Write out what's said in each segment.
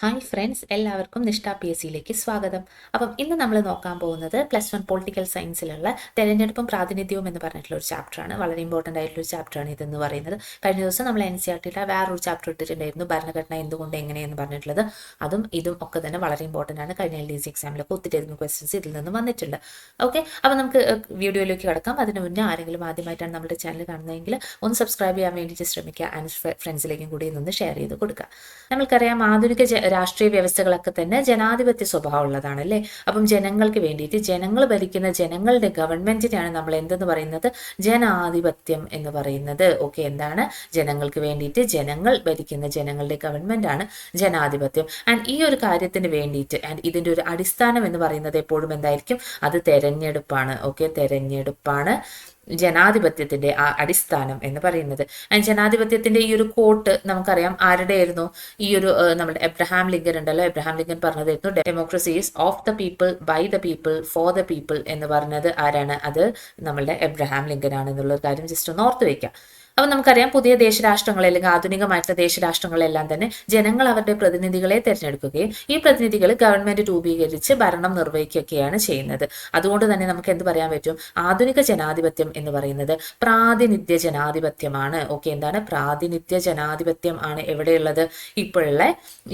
Hi friends, എല്ലാവർക്കും നിഷ്ഠ PSCയിലേക്ക് സ്വാഗതം. അപ്പം ഇന്ന് നമ്മൾ നോക്കാൻ പോകുന്നത് +1 പൊളിറ്റിക്കൽ സയൻസിലുള്ള തെരഞ്ഞെടുപ്പും പ്രാതിനിധ്യവും എന്ന് പറഞ്ഞിട്ടുള്ള ഒരു ചാപ്റ്ററാണ്. വളരെ ഇമ്പോർട്ടൻ്റ് ആയിട്ടുള്ള ഒരു ചാപ്റ്ററാണ് ഇതെന്ന് പറയുന്നത്. കഴിഞ്ഞ ദിവസം നമ്മൾ NCERTയുടെ വേറൊരു ചാപ്റ്റർ ഇട്ടിട്ടുണ്ടായിരുന്നു, ഭരണഘടന എന്തുകൊണ്ട് എങ്ങനെയെന്ന് പറഞ്ഞിട്ടുള്ളത്. അതും ഇതും ഒക്കെ തന്നെ വളരെ ഇമ്പോർട്ടൻ്റ് ആണ്. കഴിഞ്ഞ LDC എക്സാമിലൊക്കെ ഒത്തിരി ക്വസ്റ്റ്യൻസ് ഇതിൽ നിന്ന് വന്നിട്ടുണ്ട്. ഓക്കെ, അപ്പോൾ നമുക്ക് വീഡിയോയിലേക്ക് കിടക്കാം. അതിന് മുന്നേ ആരെങ്കിലും ആദ്യമായിട്ടാണ് നമ്മുടെ ചാനൽ കാണുന്നതെങ്കിൽ ഒന്ന് സബ്സ്ക്രൈബ് ചെയ്യാൻ വേണ്ടിയിട്ട് ശ്രമിക്കുക. ആൻഡ് ഫ്രണ്ട്സിലേക്കും കൂടി ഒന്ന് ഷെയർ ചെയ്ത് കൊടുക്കുക. നമ്മൾക്കറിയാം, ആധുനിക രാഷ്ട്രീയ വ്യവസ്ഥകളൊക്കെ തന്നെ ജനാധിപത്യ സ്വഭാവമുള്ളതാണ് അല്ലേ. അപ്പം ജനങ്ങൾക്ക് വേണ്ടിയിട്ട് ജനങ്ങൾ ഭരിക്കുന്ന ജനങ്ങളുടെ ഗവൺമെന്റിനെയാണ് നമ്മൾ എന്തെന്ന് പറയുന്നത്, ജനാധിപത്യം എന്ന് പറയുന്നത്. ഓക്കെ, എന്താണ് ജനങ്ങൾക്ക് വേണ്ടിയിട്ട് ജനങ്ങൾ ഭരിക്കുന്ന ജനങ്ങളുടെ ഗവൺമെന്റ് ആണ് ജനാധിപത്യം. ആൻഡ് ഈ ഒരു കാര്യത്തിന് വേണ്ടിയിട്ട് ആൻഡ് ഇതിന്റെ ഒരു അടിസ്ഥാനം എന്ന് പറയുന്നത് എപ്പോഴും എന്തായിരിക്കും, അത് തെരഞ്ഞെടുപ്പാണ്. ഓക്കെ, തെരഞ്ഞെടുപ്പാണ് ജനാധിപത്യത്തിന്റെ അടിസ്ഥാനം എന്ന് പറയുന്നത്. ആൻഡ് ജനാധിപത്യത്തിന്റെ ഈ ഒരു കോട്ട് നമുക്കറിയാം ആരുടെ ആയിരുന്നു, ഈ ഒരു നമ്മുടെ എബ്രഹാം ലിങ്കൻ ഉണ്ടല്ലോ. എബ്രഹാം ലിങ്കൻ പറഞ്ഞതായിരുന്നു, democracy is of the people, by the people, for the people എന്ന് പറഞ്ഞത് ആരാണ്, അത് നമ്മളുടെ എബ്രഹാം ലിങ്കൻ ആണ് എന്നുള്ള കാര്യം ജസ്റ്റ് ഒന്ന് ഓർത്ത് വയ്ക്കാം. അപ്പം നമുക്കറിയാം, പുതിയ ദേശരാഷ്ട്രങ്ങൾ അല്ലെങ്കിൽ ആധുനികമായിട്ടുള്ള ദേശരാഷ്ട്രങ്ങളെല്ലാം തന്നെ ജനങ്ങൾ അവരുടെ പ്രതിനിധികളെ തിരഞ്ഞെടുക്കുകയും ഈ പ്രതിനിധികൾ ഗവൺമെന്റ് രൂപീകരിച്ച് ഭരണം നിർവഹിക്കുകയൊക്കെയാണ് ചെയ്യുന്നത്. അതുകൊണ്ട് തന്നെ നമുക്ക് എന്ത് പറയാൻ പറ്റും, ആധുനിക ജനാധിപത്യം എന്ന് പറയുന്നത് പ്രാതിനിധ്യ ജനാധിപത്യമാണ്. ഓക്കെ, എന്താണ് പ്രാതിനിധ്യ ജനാധിപത്യം ആണ് എവിടെയുള്ളത്, ഇപ്പോഴുള്ള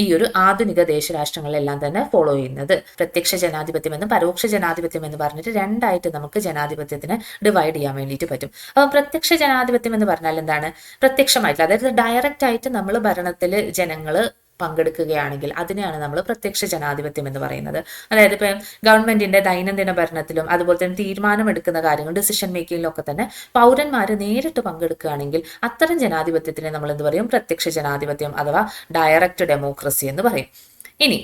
ഈ ഒരു ആധുനിക ദേശരാഷ്ട്രങ്ങളെല്ലാം തന്നെ ഫോളോ ചെയ്യുന്നത്. പ്രത്യക്ഷ ജനാധിപത്യം എന്നും പരോക്ഷ ജനാധിപത്യം എന്ന് പറഞ്ഞിട്ട് രണ്ടായിട്ട് നമുക്ക് ജനാധിപത്യത്തിനെ ഡിവൈഡ് ചെയ്യാൻ വേണ്ടിയിട്ട് പറ്റും. അപ്പോൾ പ്രത്യക്ഷ ജനാധിപത്യം എന്ന് പറഞ്ഞാൽ എന്താണ്, പ്രത്യക്ഷമായിട്ടുള്ള, അതായത് ഡയറക്റ്റ് ആയിട്ട് നമ്മൾ ഭരണത്തിൽ ജനങ്ങൾ പങ്കെടുക്കുകയാണെങ്കിൽ അതിനെയാണ് നമ്മൾ പ്രത്യക്ഷ ജനാധിപത്യം എന്ന് പറയുന്നത്. അതായത് ഇപ്പം ഗവൺമെന്റിന്റെ ദൈനംദിന ഭരണത്തിലും അതുപോലെ തന്നെ തീരുമാനമെടുക്കുന്ന കാര്യങ്ങൾ ഡിസിഷൻ മേക്കിങ്ങിലും ഒക്കെ തന്നെ പൗരന്മാർ നേരിട്ട് പങ്കെടുക്കുകയാണെങ്കിൽ അത്തരം ജനാധിപത്യത്തിനെ നമ്മൾ എന്ത് പറയും, പ്രത്യക്ഷ ജനാധിപത്യം അഥവാ ഡയറക്റ്റ് ഡെമോക്രസി എന്ന് പറയും. ഇനി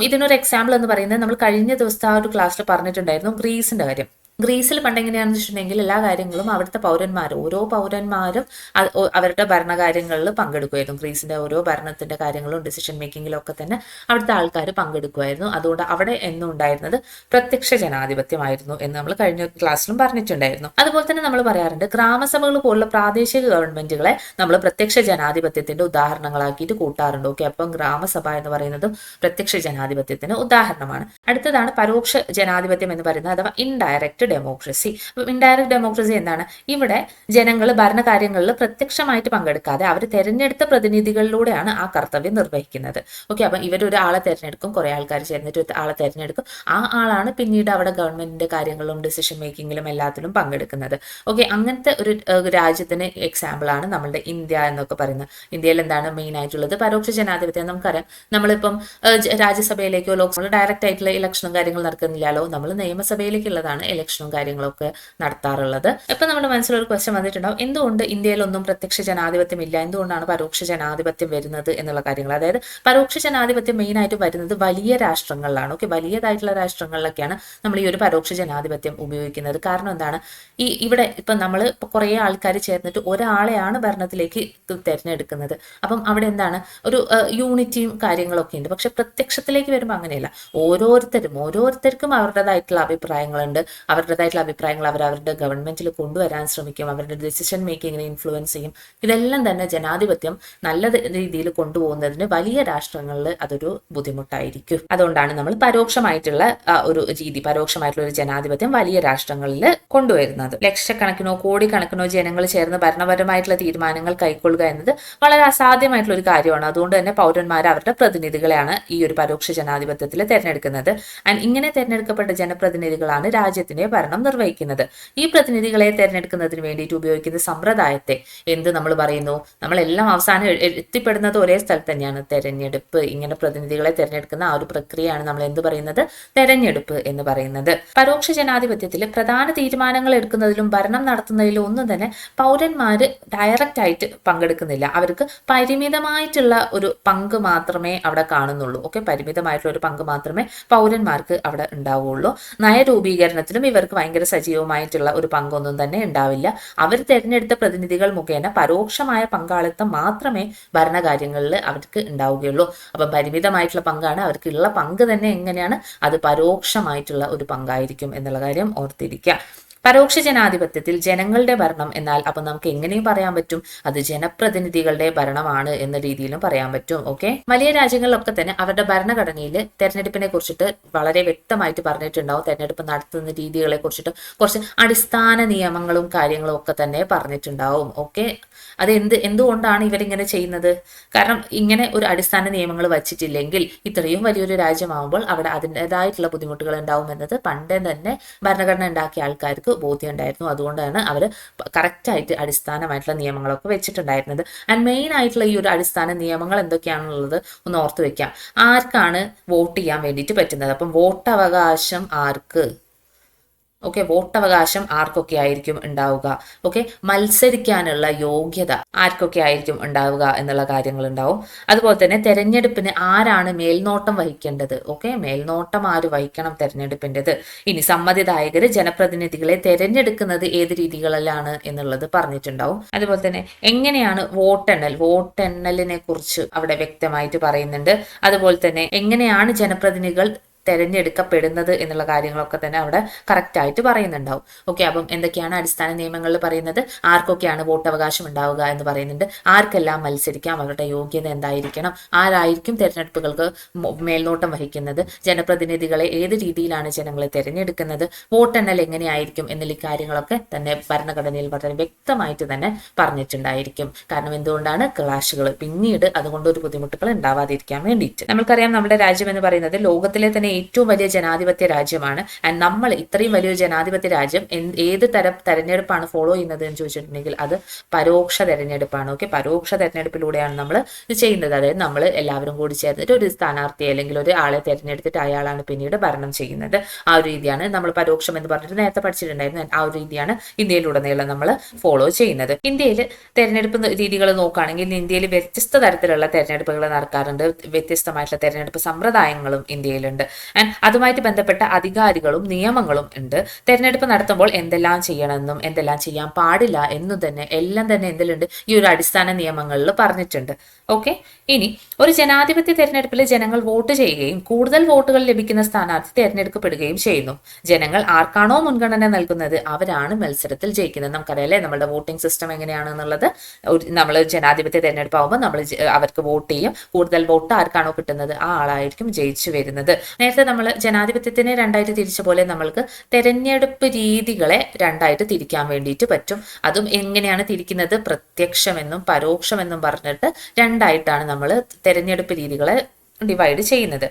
ഇതിനൊരു എക്സാമ്പിൾ എന്ന് പറയുന്നത് നമ്മൾ കഴിഞ്ഞ ദിവസത്തെ ആ ഒരു ക്ലാസ്സിൽ പറഞ്ഞിട്ടുണ്ടായിരുന്നു, ഗ്രീസിന്റെ കാര്യം. ഗ്രീസിൽ പണ്ടെങ്ങനെയാണെന്ന് വെച്ചിട്ടുണ്ടെങ്കിൽ എല്ലാ കാര്യങ്ങളും അവിടുത്തെ ഓരോ പൗരന്മാരും അവരുടെ ഭരണകാര്യങ്ങളിൽ പങ്കെടുക്കുമായിരുന്നു. ഗ്രീസിന്റെ ഓരോ ഭരണത്തിന്റെ കാര്യങ്ങളും ഡിസിഷൻ മേക്കിങ്ങിലും ഒക്കെ തന്നെ അവിടുത്തെ ആൾക്കാർ പങ്കെടുക്കുമായിരുന്നു. അതുകൊണ്ട് അവിടെ എന്നും ഉണ്ടായിരുന്നത് പ്രത്യക്ഷ ജനാധിപത്യമായിരുന്നു എന്ന് നമ്മൾ കഴിഞ്ഞ ക്ലാസ്സിലും പറഞ്ഞിട്ടുണ്ടായിരുന്നു. അതുപോലെ തന്നെ നമ്മൾ പറയാറുണ്ട്, ഗ്രാമസഭകൾ പോലുള്ള പ്രാദേശിക ഗവൺമെന്റുകളെ നമ്മൾ പ്രത്യക്ഷ ജനാധിപത്യത്തിന്റെ ഉദാഹരണങ്ങളാക്കിയിട്ട് കൂട്ടാറുണ്ട്. ഓക്കെ, അപ്പം ഗ്രാമസഭ എന്ന് പറയുന്നതും പ്രത്യക്ഷ ജനാധിപത്യത്തിന് ഉദാഹരണമാണ്. അടുത്തതാണ് പരോക്ഷ ജനാധിപത്യം എന്ന് പറയുന്നത്, അഥവാ ഇൻഡയറക്റ്റ് ഡെമോക്രസി. അപ്പം ഇൻഡയറക്റ്റ് ഡെമോക്രസി എന്താണ്, ഇവിടെ ജനങ്ങൾ ഭരണകാര്യങ്ങളിൽ പ്രത്യക്ഷമായിട്ട് പങ്കെടുക്കാതെ അവർ തെരഞ്ഞെടുത്ത പ്രതിനിധികളിലൂടെയാണ് ആ കർത്തവ്യം നിർവഹിക്കുന്നത്. ഓക്കെ, അപ്പം ഇവരൊരാളെ തെരഞ്ഞെടുക്കും, കുറെ ആൾക്കാർ ചേർന്നിട്ട് ആളെ തെരഞ്ഞെടുക്കും. ആ ആളാണ് പിന്നീട് അവിടെ ഗവൺമെന്റിന്റെ കാര്യങ്ങളും ഡിസിഷൻ മേക്കിങ്ങിലും എല്ലാത്തിലും പങ്കെടുക്കുന്നത്. ഓക്കെ, അങ്ങനത്തെ ഒരു രാജ്യത്തിന് എക്സാമ്പിൾ ആണ് നമ്മളുടെ ഇന്ത്യ എന്നൊക്കെ പറയുന്നത്. ഇന്ത്യയിൽ എന്താണ് മെയിൻ ആയിട്ടുള്ളത്, പരോക്ഷ ജനാധിപത്യം. നമുക്കറിയാം, നമ്മളിപ്പം രാജ്യസഭയിലേക്കോ ലോക്സഭ ഡയറക്റ്റ് ആയിട്ടുള്ള ഇലക്ഷനും കാര്യങ്ങൾ നടക്കുന്നില്ലല്ലോ, നമ്മൾ നിയമസഭയിലേക്കുള്ളതാണ് ഇലക്ഷനും കാര്യങ്ങളൊക്കെ നടത്താറുള്ളത്. ഇപ്പൊ നമ്മുടെ മനസ്സിലൊരു ക്വസ്റ്റ്യൻ വന്നിട്ടുണ്ടാവും, എന്തുകൊണ്ട് ഇന്ത്യയിലൊന്നും പ്രത്യക്ഷ ജനാധിപത്യം ഇല്ല, എന്തുകൊണ്ടാണ് പരോക്ഷ ജനാധിപത്യം വരുന്നത് എന്നുള്ള കാര്യങ്ങൾ. അതായത് പരോക്ഷ ജനാധിപത്യം മെയിൻ ആയിട്ട് വരുന്നത് വലിയ രാഷ്ട്രങ്ങളിലാണ്. ഓക്കെ, വലിയതായിട്ടുള്ള രാഷ്ട്രങ്ങളിലൊക്കെയാണ് നമ്മൾ ഈ ഒരു പരോക്ഷ ജനാധിപത്യം ഉപയോഗിക്കുന്നത്. കാരണം എന്താണ്, ഇവിടെ ഇപ്പൊ നമ്മൾ കുറെ ആൾക്കാർ ചേർന്നിട്ട് ഒരാളെയാണ് ഭരണത്തിലേക്ക് തിരഞ്ഞെടുക്കുന്നത്. അപ്പം അവിടെ എന്താണ് ഒരു യൂണിറ്റിയും കാര്യങ്ങളൊക്കെ ഉണ്ട്. പക്ഷെ പ്രത്യക്ഷത്തിലേക്ക് വരുമ്പോൾ അങ്ങനെയല്ല, ഓരോരുത്തർക്കും അവരുടേതായിട്ടുള്ള അഭിപ്രായങ്ങളുണ്ട്. അവരുടേതായിട്ടുള്ള അഭിപ്രായങ്ങൾ അവരവരുടെ ഗവൺമെന്റിൽ കൊണ്ടുവരാൻ ശ്രമിക്കും, അവരുടെ ഡിസിഷൻ മേക്കിങ്ങിനെ ഇൻഫ്ലുവൻസ് ചെയ്യും. ഇതെല്ലാം തന്നെ ജനാധിപത്യം നല്ല രീതിയിൽ കൊണ്ടുപോകുന്നതിന് വലിയ രാഷ്ട്രങ്ങളിൽ അതൊരു ബുദ്ധിമുട്ടായിരിക്കും. അതുകൊണ്ടാണ് നമ്മൾ പരോക്ഷമായിട്ടുള്ള ഒരു രീതി, പരോക്ഷമായിട്ടുള്ള ഒരു ജനാധിപത്യം വലിയ രാഷ്ട്രങ്ങളിൽ കൊണ്ടുവരുന്നത്. ലക്ഷക്കണക്കിനോ കോടിക്കണക്കിനോ ജനങ്ങൾ ചേർന്ന് ഭരണപരമായിട്ടുള്ള തീരുമാനങ്ങൾ കൈക്കൊള്ളുക എന്നത് വളരെ അസാധ്യമായിട്ടുള്ള ഒരു കാര്യമാണ്. അതുകൊണ്ട് തന്നെ പൗരന്മാർ അവരുടെ പ്രതിനിധികളെയാണ് ഈ ഒരു പരോക്ഷ ജനാധിപത്യത്തിൽ തിരഞ്ഞെടുക്കുന്നത്. ആൻഡ് ഇങ്ങനെ തിരഞ്ഞെടുക്കപ്പെട്ട ജനപ്രതിനിധികളാണ് രാജ്യത്തിന്റെ ഭരണം നിർവഹിക്കുന്നത്. ഈ പ്രതിനിധികളെ തിരഞ്ഞെടുക്കുന്നതിന് വേണ്ടിയിട്ട് ഉപയോഗിക്കുന്ന സമ്പ്രദായത്തെ എന്ത് നമ്മൾ പറയുന്നു, നമ്മളെല്ലാം അവസാനം എത്തിപ്പെടുന്നത് ഒരേ സ്ഥലത്ത് തന്നെയാണ്, തെരഞ്ഞെടുപ്പ്. ഇങ്ങനെ പ്രതിനിധികളെ തിരഞ്ഞെടുക്കുന്ന ആ ഒരു പ്രക്രിയയാണ് നമ്മൾ എന്ത് പറയുന്നത്, തെരഞ്ഞെടുപ്പ് എന്ന് പറയുന്നത്. പരോക്ഷ ജനാധിപത്യത്തിൽ പ്രധാന തീരുമാനങ്ങൾ എടുക്കുന്നതിലും ഭരണം നടത്തുന്നതിലും ഒന്നും തന്നെ പൗരന്മാര് ഡയറക്റ്റ് ആയിട്ട് പങ്കെടുക്കുന്നില്ല. അവർക്ക് പരിമിതമായിട്ടുള്ള ഒരു പങ്ക് മാത്രമേ അവിടെ കാണുന്നുള്ളൂ. ഓക്കെ, പരിമിതമായിട്ടുള്ള ഒരു പങ്ക് മാത്രമേ പൗരന്മാർക്ക് അവിടെ ഉണ്ടാവുള്ളൂ. നയരൂപീകരണത്തിലും ഇവർക്ക് ഭയങ്കര സജീവമായിട്ടുള്ള ഒരു പങ്കൊന്നും തന്നെ ഉണ്ടാവില്ല. അവർ തിരഞ്ഞെടുത്ത പ്രതിനിധികൾ മുഖേന പരോക്ഷമായ പങ്കാളിത്തം മാത്രമേ ഭരണകാര്യങ്ങളിൽ അവർക്ക് ഉണ്ടാവുകയുള്ളൂ. അപ്പം പരിമിതമായിട്ടുള്ള പങ്കാണ്, അവർക്കുള്ള പങ്ക് തന്നെ എങ്ങനെയാണ്, അത് പരോക്ഷമായിട്ടുള്ള ഒരു പങ്കായിരിക്കും എന്നുള്ള കാര്യം ഓർത്തിരിക്കുക. പരോക്ഷ ജനാധിപത്യത്തിൽ ജനങ്ങളുടെ ഭരണം എന്നാൽ അപ്പം നമുക്ക് എങ്ങനെയും പറയാൻ പറ്റും അത് ജനപ്രതിനിധികളുടെ ഭരണമാണ് എന്ന രീതിയിലും പറയാൻ പറ്റും. ഓക്കെ, വലിയ രാജ്യങ്ങളിലൊക്കെ തന്നെ അവരുടെ ഭരണഘടനയിൽ തെരഞ്ഞെടുപ്പിനെ കുറിച്ചിട്ട് വളരെ വ്യക്തമായിട്ട് പറഞ്ഞിട്ടുണ്ടാവും. തെരഞ്ഞെടുപ്പ് നടത്തുന്ന രീതികളെ കുറിച്ചിട്ട് കുറച്ച് അടിസ്ഥാന നിയമങ്ങളും കാര്യങ്ങളും ഒക്കെ തന്നെ പറഞ്ഞിട്ടുണ്ടാവും. ഓക്കെ, അത് എന്തുകൊണ്ടാണ് ഇവരിങ്ങനെ ചെയ്യുന്നത്? കാരണം ഇങ്ങനെ ഒരു അടിസ്ഥാന നിയമങ്ങൾ വച്ചിട്ടില്ലെങ്കിൽ ഇത്രയും വലിയൊരു രാജ്യമാകുമ്പോൾ അവിടെ അതിൻ്റെതായിട്ടുള്ള ബുദ്ധിമുട്ടുകൾ ഉണ്ടാവും എന്നത് പണ്ടേ തന്നെ ഭരണഘടന ഉണ്ടാക്കിയ ആൾക്കാർക്ക് ബോധ്യം ഉണ്ടായിരുന്നു. അതുകൊണ്ടാണ് അവർ കറക്റ്റായിട്ട് അടിസ്ഥാനമായിട്ടുള്ള നിയമങ്ങളൊക്കെ വെച്ചിട്ടുണ്ടായിരുന്നത്. ആൻഡ് മെയിൻ ആയിട്ടുള്ള ഈ ഒരു അടിസ്ഥാന നിയമങ്ങൾ എന്തൊക്കെയാണുള്ളത് ഒന്ന് ഓർത്ത് വെക്കാം. ആർക്കാണ് വോട്ട് ചെയ്യാൻ വേണ്ടിയിട്ട് പറ്റുന്നത്? അപ്പം വോട്ടവകാശം ആർക്ക്? ഓക്കെ, വോട്ടവകാശം ആർക്കൊക്കെ ആയിരിക്കും ഉണ്ടാവുക? ഓക്കെ, മത്സരിക്കാനുള്ള യോഗ്യത ആർക്കൊക്കെ ആയിരിക്കും ഉണ്ടാവുക എന്നുള്ള കാര്യങ്ങൾ ഉണ്ടാവും. അതുപോലെ തന്നെ തെരഞ്ഞെടുപ്പിന് ആരാണ് മേൽനോട്ടം വഹിക്കേണ്ടത്? ഓക്കെ, മേൽനോട്ടം ആര് വഹിക്കണം തെരഞ്ഞെടുപ്പിൻ്റെത്? ഇനി സമ്മതിദായകര് ജനപ്രതിനിധികളെ തെരഞ്ഞെടുക്കുന്നത് ഏത് രീതികളിലാണ് എന്നുള്ളത് പറഞ്ഞിട്ടുണ്ടാവും. അതുപോലെ തന്നെ എങ്ങനെയാണ് വോട്ടെണ്ണലിനെ കുറിച്ച് അവിടെ വ്യക്തമായിട്ട് പറയുന്നുണ്ട്. അതുപോലെ തന്നെ എങ്ങനെയാണ് ജനപ്രതിനിധികൾ തെരഞ്ഞെടുക്കപ്പെടുന്നത് എന്നുള്ള കാര്യങ്ങളൊക്കെ തന്നെ അവിടെ കറക്റ്റ് ആയിട്ട് പറയുന്നുണ്ടാവും. ഓക്കെ, അപ്പം എന്തൊക്കെയാണ് അടിസ്ഥാന നിയമങ്ങളിൽ പറയുന്നത്? ആർക്കൊക്കെയാണ് വോട്ടവകാശം ഉണ്ടാവുക എന്ന് പറയുന്നുണ്ട്. ആർക്കെല്ലാം മത്സരിക്കാം, അവരുടെ യോഗ്യത എന്തായിരിക്കണം, ആരായിരിക്കും തെരഞ്ഞെടുപ്പുകൾക്ക് മേൽനോട്ടം വഹിക്കുന്നത്, ജനപ്രതിനിധികളെ ഏത് രീതിയിലാണ് ജനങ്ങളെ തെരഞ്ഞെടുക്കുന്നത്, വോട്ടെണ്ണൽ എങ്ങനെയായിരിക്കും എന്നുള്ള കാര്യങ്ങളൊക്കെ തന്നെ ഭരണഘടനയിൽ വളരെ വ്യക്തമായിട്ട് തന്നെ പറഞ്ഞിട്ടുണ്ടായിരിക്കും. കാരണം എന്തുകൊണ്ടാണ്? ക്ലാഷുകൾ പിന്നീട് അതുകൊണ്ട് ഒരു ബുദ്ധിമുട്ടുകൾ ഉണ്ടാവാതിരിക്കാൻ വേണ്ടിയിട്ട്. നമ്മൾക്കറിയാം നമ്മുടെ രാജ്യം എന്ന് പറയുന്നത് ലോകത്തിലെ തന്നെ ഏറ്റവും വലിയ ജനാധിപത്യ രാജ്യമാണ്. ആൻഡ് നമ്മൾ ഇത്രയും വലിയൊരു ജനാധിപത്യ രാജ്യം ഏത് തരം തെരഞ്ഞെടുപ്പാണ് ഫോളോ ചെയ്യുന്നത് എന്ന് ചോദിച്ചിട്ടുണ്ടെങ്കിൽ അത് പരോക്ഷ തെരഞ്ഞെടുപ്പാണ്. ഓക്കെ, പരോക്ഷ തെരഞ്ഞെടുപ്പിലൂടെയാണ് നമ്മൾ ഇത് ചെയ്യുന്നത്. അതായത് നമ്മൾ എല്ലാവരും കൂടി ചേർന്നിട്ട് ഒരു സ്ഥാനാർത്ഥിയെ അല്ലെങ്കിൽ ഒരു ആളെ തെരഞ്ഞെടുത്തിട്ട് അയാളാണ് പിന്നീട് ഭരണം ചെയ്യുന്നത്. ആ ഒരു രീതിയാണ് നമ്മൾ പരോക്ഷം എന്ന് പറഞ്ഞിട്ട് നേരത്തെ പഠിച്ചിട്ടുണ്ടായിരുന്നു. ആ ഒരു രീതിയാണ് ഇന്ത്യയിലുടനീളം നമ്മൾ ഫോളോ ചെയ്യുന്നത്. ഇന്ത്യയിൽ തെരഞ്ഞെടുപ്പ് രീതികൾ നോക്കുകയാണെങ്കിൽ ഇന്ത്യയിൽ വ്യത്യസ്ത തരത്തിലുള്ള തെരഞ്ഞെടുപ്പുകൾ നടക്കാറുണ്ട്. വ്യത്യസ്തമായിട്ടുള്ള തെരഞ്ഞെടുപ്പ് സമ്പ്രദായങ്ങളും ഇന്ത്യയിലുണ്ട്. ആൻഡ് അതുമായിട്ട് ബന്ധപ്പെട്ട അധികാരികളും നിയമങ്ങളും ഉണ്ട്. തെരഞ്ഞെടുപ്പ് നടത്തുമ്പോൾ എന്തെല്ലാം ചെയ്യണമെന്നും എന്തെല്ലാം ചെയ്യാൻ പാടില്ല എന്നും തന്നെ എല്ലാം തന്നെ എന്തിലുണ്ട്? ഈ ഒരു അടിസ്ഥാന നിയമങ്ങളിൽ പറഞ്ഞിട്ടുണ്ട്. ഓക്കെ, ഇനി ഒരു ജനാധിപത്യ തെരഞ്ഞെടുപ്പിൽ ജനങ്ങൾ വോട്ട് ചെയ്യുകയും കൂടുതൽ വോട്ടുകൾ ലഭിക്കുന്ന സ്ഥാനാർത്ഥി തെരഞ്ഞെടുക്കപ്പെടുകയും ചെയ്യുന്നു. ജനങ്ങൾ ആർക്കാണോ മുൻഗണന നൽകുന്നത് അവരാണ് മത്സരത്തിൽ ജയിക്കുന്നത്. നമുക്കറിയാലേ നമ്മുടെ വോട്ടിംഗ് സിസ്റ്റം എങ്ങനെയാണെന്നുള്ളത്. നമ്മൾ ജനാധിപത്യ തെരഞ്ഞെടുപ്പ് ആകുമ്പോൾ നമ്മൾ അവർക്ക് വോട്ട് ചെയ്യും. കൂടുതൽ വോട്ട് ആർക്കാണോ കിട്ടുന്നത് ആ ആളായിരിക്കും ജയിച്ചു വരുന്നത്. നേരത്തെ നമ്മൾ ജനാധിപത്യത്തിനെ രണ്ടായിട്ട് തിരിച്ച പോലെ നമ്മൾക്ക് തെരഞ്ഞെടുപ്പ് രീതികളെ രണ്ടായിട്ട് തിരിക്കാൻ വേണ്ടിയിട്ട് പറ്റും. അതും എങ്ങനെയാണ് തിരിക്കുന്നത്? പ്രത്യക്ഷമെന്നും പരോക്ഷമെന്നും പറഞ്ഞിട്ട് രണ്ടായിട്ടാണ് നമ്മൾ തെരഞ്ഞെടുപ്പ് രീതികളെ ഡിവൈഡ് ചെയ്യുന്നത്.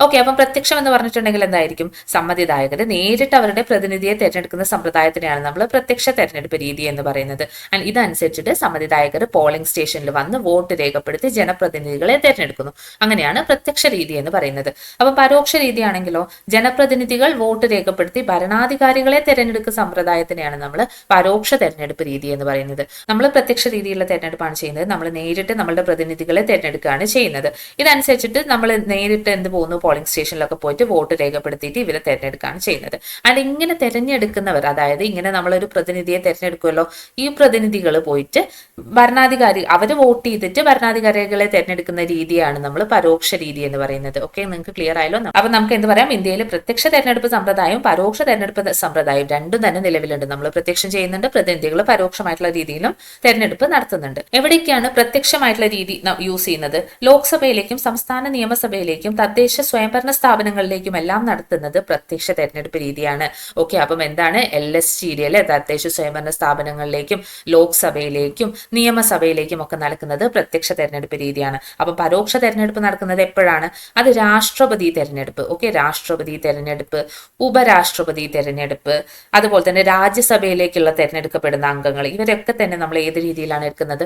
ഓക്കെ, അപ്പം പ്രത്യക്ഷം എന്ന് പറഞ്ഞിട്ടുണ്ടെങ്കിൽ എന്തായിരിക്കും? സമ്മതിദായകർ നേരിട്ട് അവരുടെ പ്രതിനിധിയെ തെരഞ്ഞെടുക്കുന്ന സമ്പ്രദായത്തിനെയാണ് നമ്മൾ പ്രത്യക്ഷ തെരഞ്ഞെടുപ്പ് രീതി എന്ന് പറയുന്നത്. ആൻഡ് ഇതനുസരിച്ചിട്ട് സമ്മതിദായകർ പോളിംഗ് സ്റ്റേഷനിൽ വന്ന് വോട്ട് രേഖപ്പെടുത്തി ജനപ്രതിനിധികളെ തെരഞ്ഞെടുക്കുന്നു. അങ്ങനെയാണ് പ്രത്യക്ഷ രീതി എന്ന് പറയുന്നത്. അപ്പം പരോക്ഷ രീതിയാണെങ്കിലോ ജനപ്രതിനിധികൾ വോട്ട് രേഖപ്പെടുത്തി ഭരണാധികാരികളെ തെരഞ്ഞെടുക്കുന്ന സമ്പ്രദായത്തിനെയാണ് നമ്മൾ പരോക്ഷ തെരഞ്ഞെടുപ്പ് രീതി എന്ന് പറയുന്നത്. നമ്മൾ പ്രത്യക്ഷ രീതിയിലുള്ള തെരഞ്ഞെടുപ്പാണ് ചെയ്യുന്നത്. നമ്മൾ നേരിട്ട് നമ്മളുടെ പ്രതിനിധികളെ തെരഞ്ഞെടുക്കുകയാണ് ചെയ്യുന്നത്. ഇതനുസരിച്ചിട്ട് നമ്മൾ നേരിട്ട് എന്ത് പോകുന്നു? പോളിംഗ് സ്റ്റേഷനിലൊക്കെ പോയിട്ട് വോട്ട് രേഖപ്പെടുത്തിയിട്ട് ഇവരെ തെരഞ്ഞെടുക്കുകയാണ് ചെയ്യുന്നത്. ആൻഡ് ഇങ്ങനെ തെരഞ്ഞെടുക്കുന്നവർ, അതായത് ഇങ്ങനെ നമ്മളൊരു പ്രതിനിധിയെ തെരഞ്ഞെടുക്കുമല്ലോ, ഈ പ്രതിനിധികൾ പോയിട്ട് ഭരണാധികാരി അവർ വോട്ട് ചെയ്തിട്ട് ഭരണാധികാരികളെ തെരഞ്ഞെടുക്കുന്ന രീതിയാണ് നമ്മൾ പരോക്ഷ രീതി എന്ന് പറയുന്നത്. ഓക്കെ, നിങ്ങൾക്ക് ക്ലിയർ ആയല്ലോ? അപ്പൊ നമുക്ക് എന്ത് പറയാം? ഇന്ത്യയിൽ പ്രത്യക്ഷ തെരഞ്ഞെടുപ്പ് സമ്പ്രദായവും പരോക്ഷ തെരഞ്ഞെടുപ്പ് സമ്പ്രദായം രണ്ടും തന്നെ നിലവിലുണ്ട്. നമ്മൾ പ്രത്യക്ഷം ചെയ്യുന്നുണ്ട്, പ്രതിനിധികൾ പരോക്ഷമായിട്ടുള്ള രീതിയിലും തെരഞ്ഞെടുപ്പ് നടത്തുന്നുണ്ട്. എവിടേക്കാണ് പ്രത്യക്ഷമായിട്ടുള്ള രീതി യൂസ് ചെയ്യുന്നത്? ലോക്സഭയിലേക്കും സംസ്ഥാന നിയമസഭയിലേക്കും തദ്ദേശ സ്വയംഭരണ സ്ഥാപനങ്ങളിലേക്കും എല്ലാം നടത്തുന്നത് പ്രത്യക്ഷ തെരഞ്ഞെടുപ്പ് രീതിയാണ്. ഓക്കെ, അപ്പം എന്താണ് LSTD അല്ലെ? തദ്ദേശ സ്വയംഭരണ സ്ഥാപനങ്ങളിലേക്കും ലോക്സഭയിലേക്കും നിയമസഭയിലേക്കും ഒക്കെ നടക്കുന്നത് പ്രത്യക്ഷ തെരഞ്ഞെടുപ്പ് രീതിയാണ്. അപ്പം പരോക്ഷ തെരഞ്ഞെടുപ്പ് നടക്കുന്നത് എപ്പോഴാണ്? അത് രാഷ്ട്രപതി തെരഞ്ഞെടുപ്പ്, ഓക്കെ, രാഷ്ട്രപതി തെരഞ്ഞെടുപ്പ്, ഉപരാഷ്ട്രപതി തെരഞ്ഞെടുപ്പ്, അതുപോലെ തന്നെ രാജ്യസഭയിലേക്കുള്ള തെരഞ്ഞെടുക്കപ്പെടുന്ന അംഗങ്ങൾ, ഇവരൊക്കെ തന്നെ നമ്മൾ ഏത് രീതിയിലാണ് എടുക്കുന്നത്?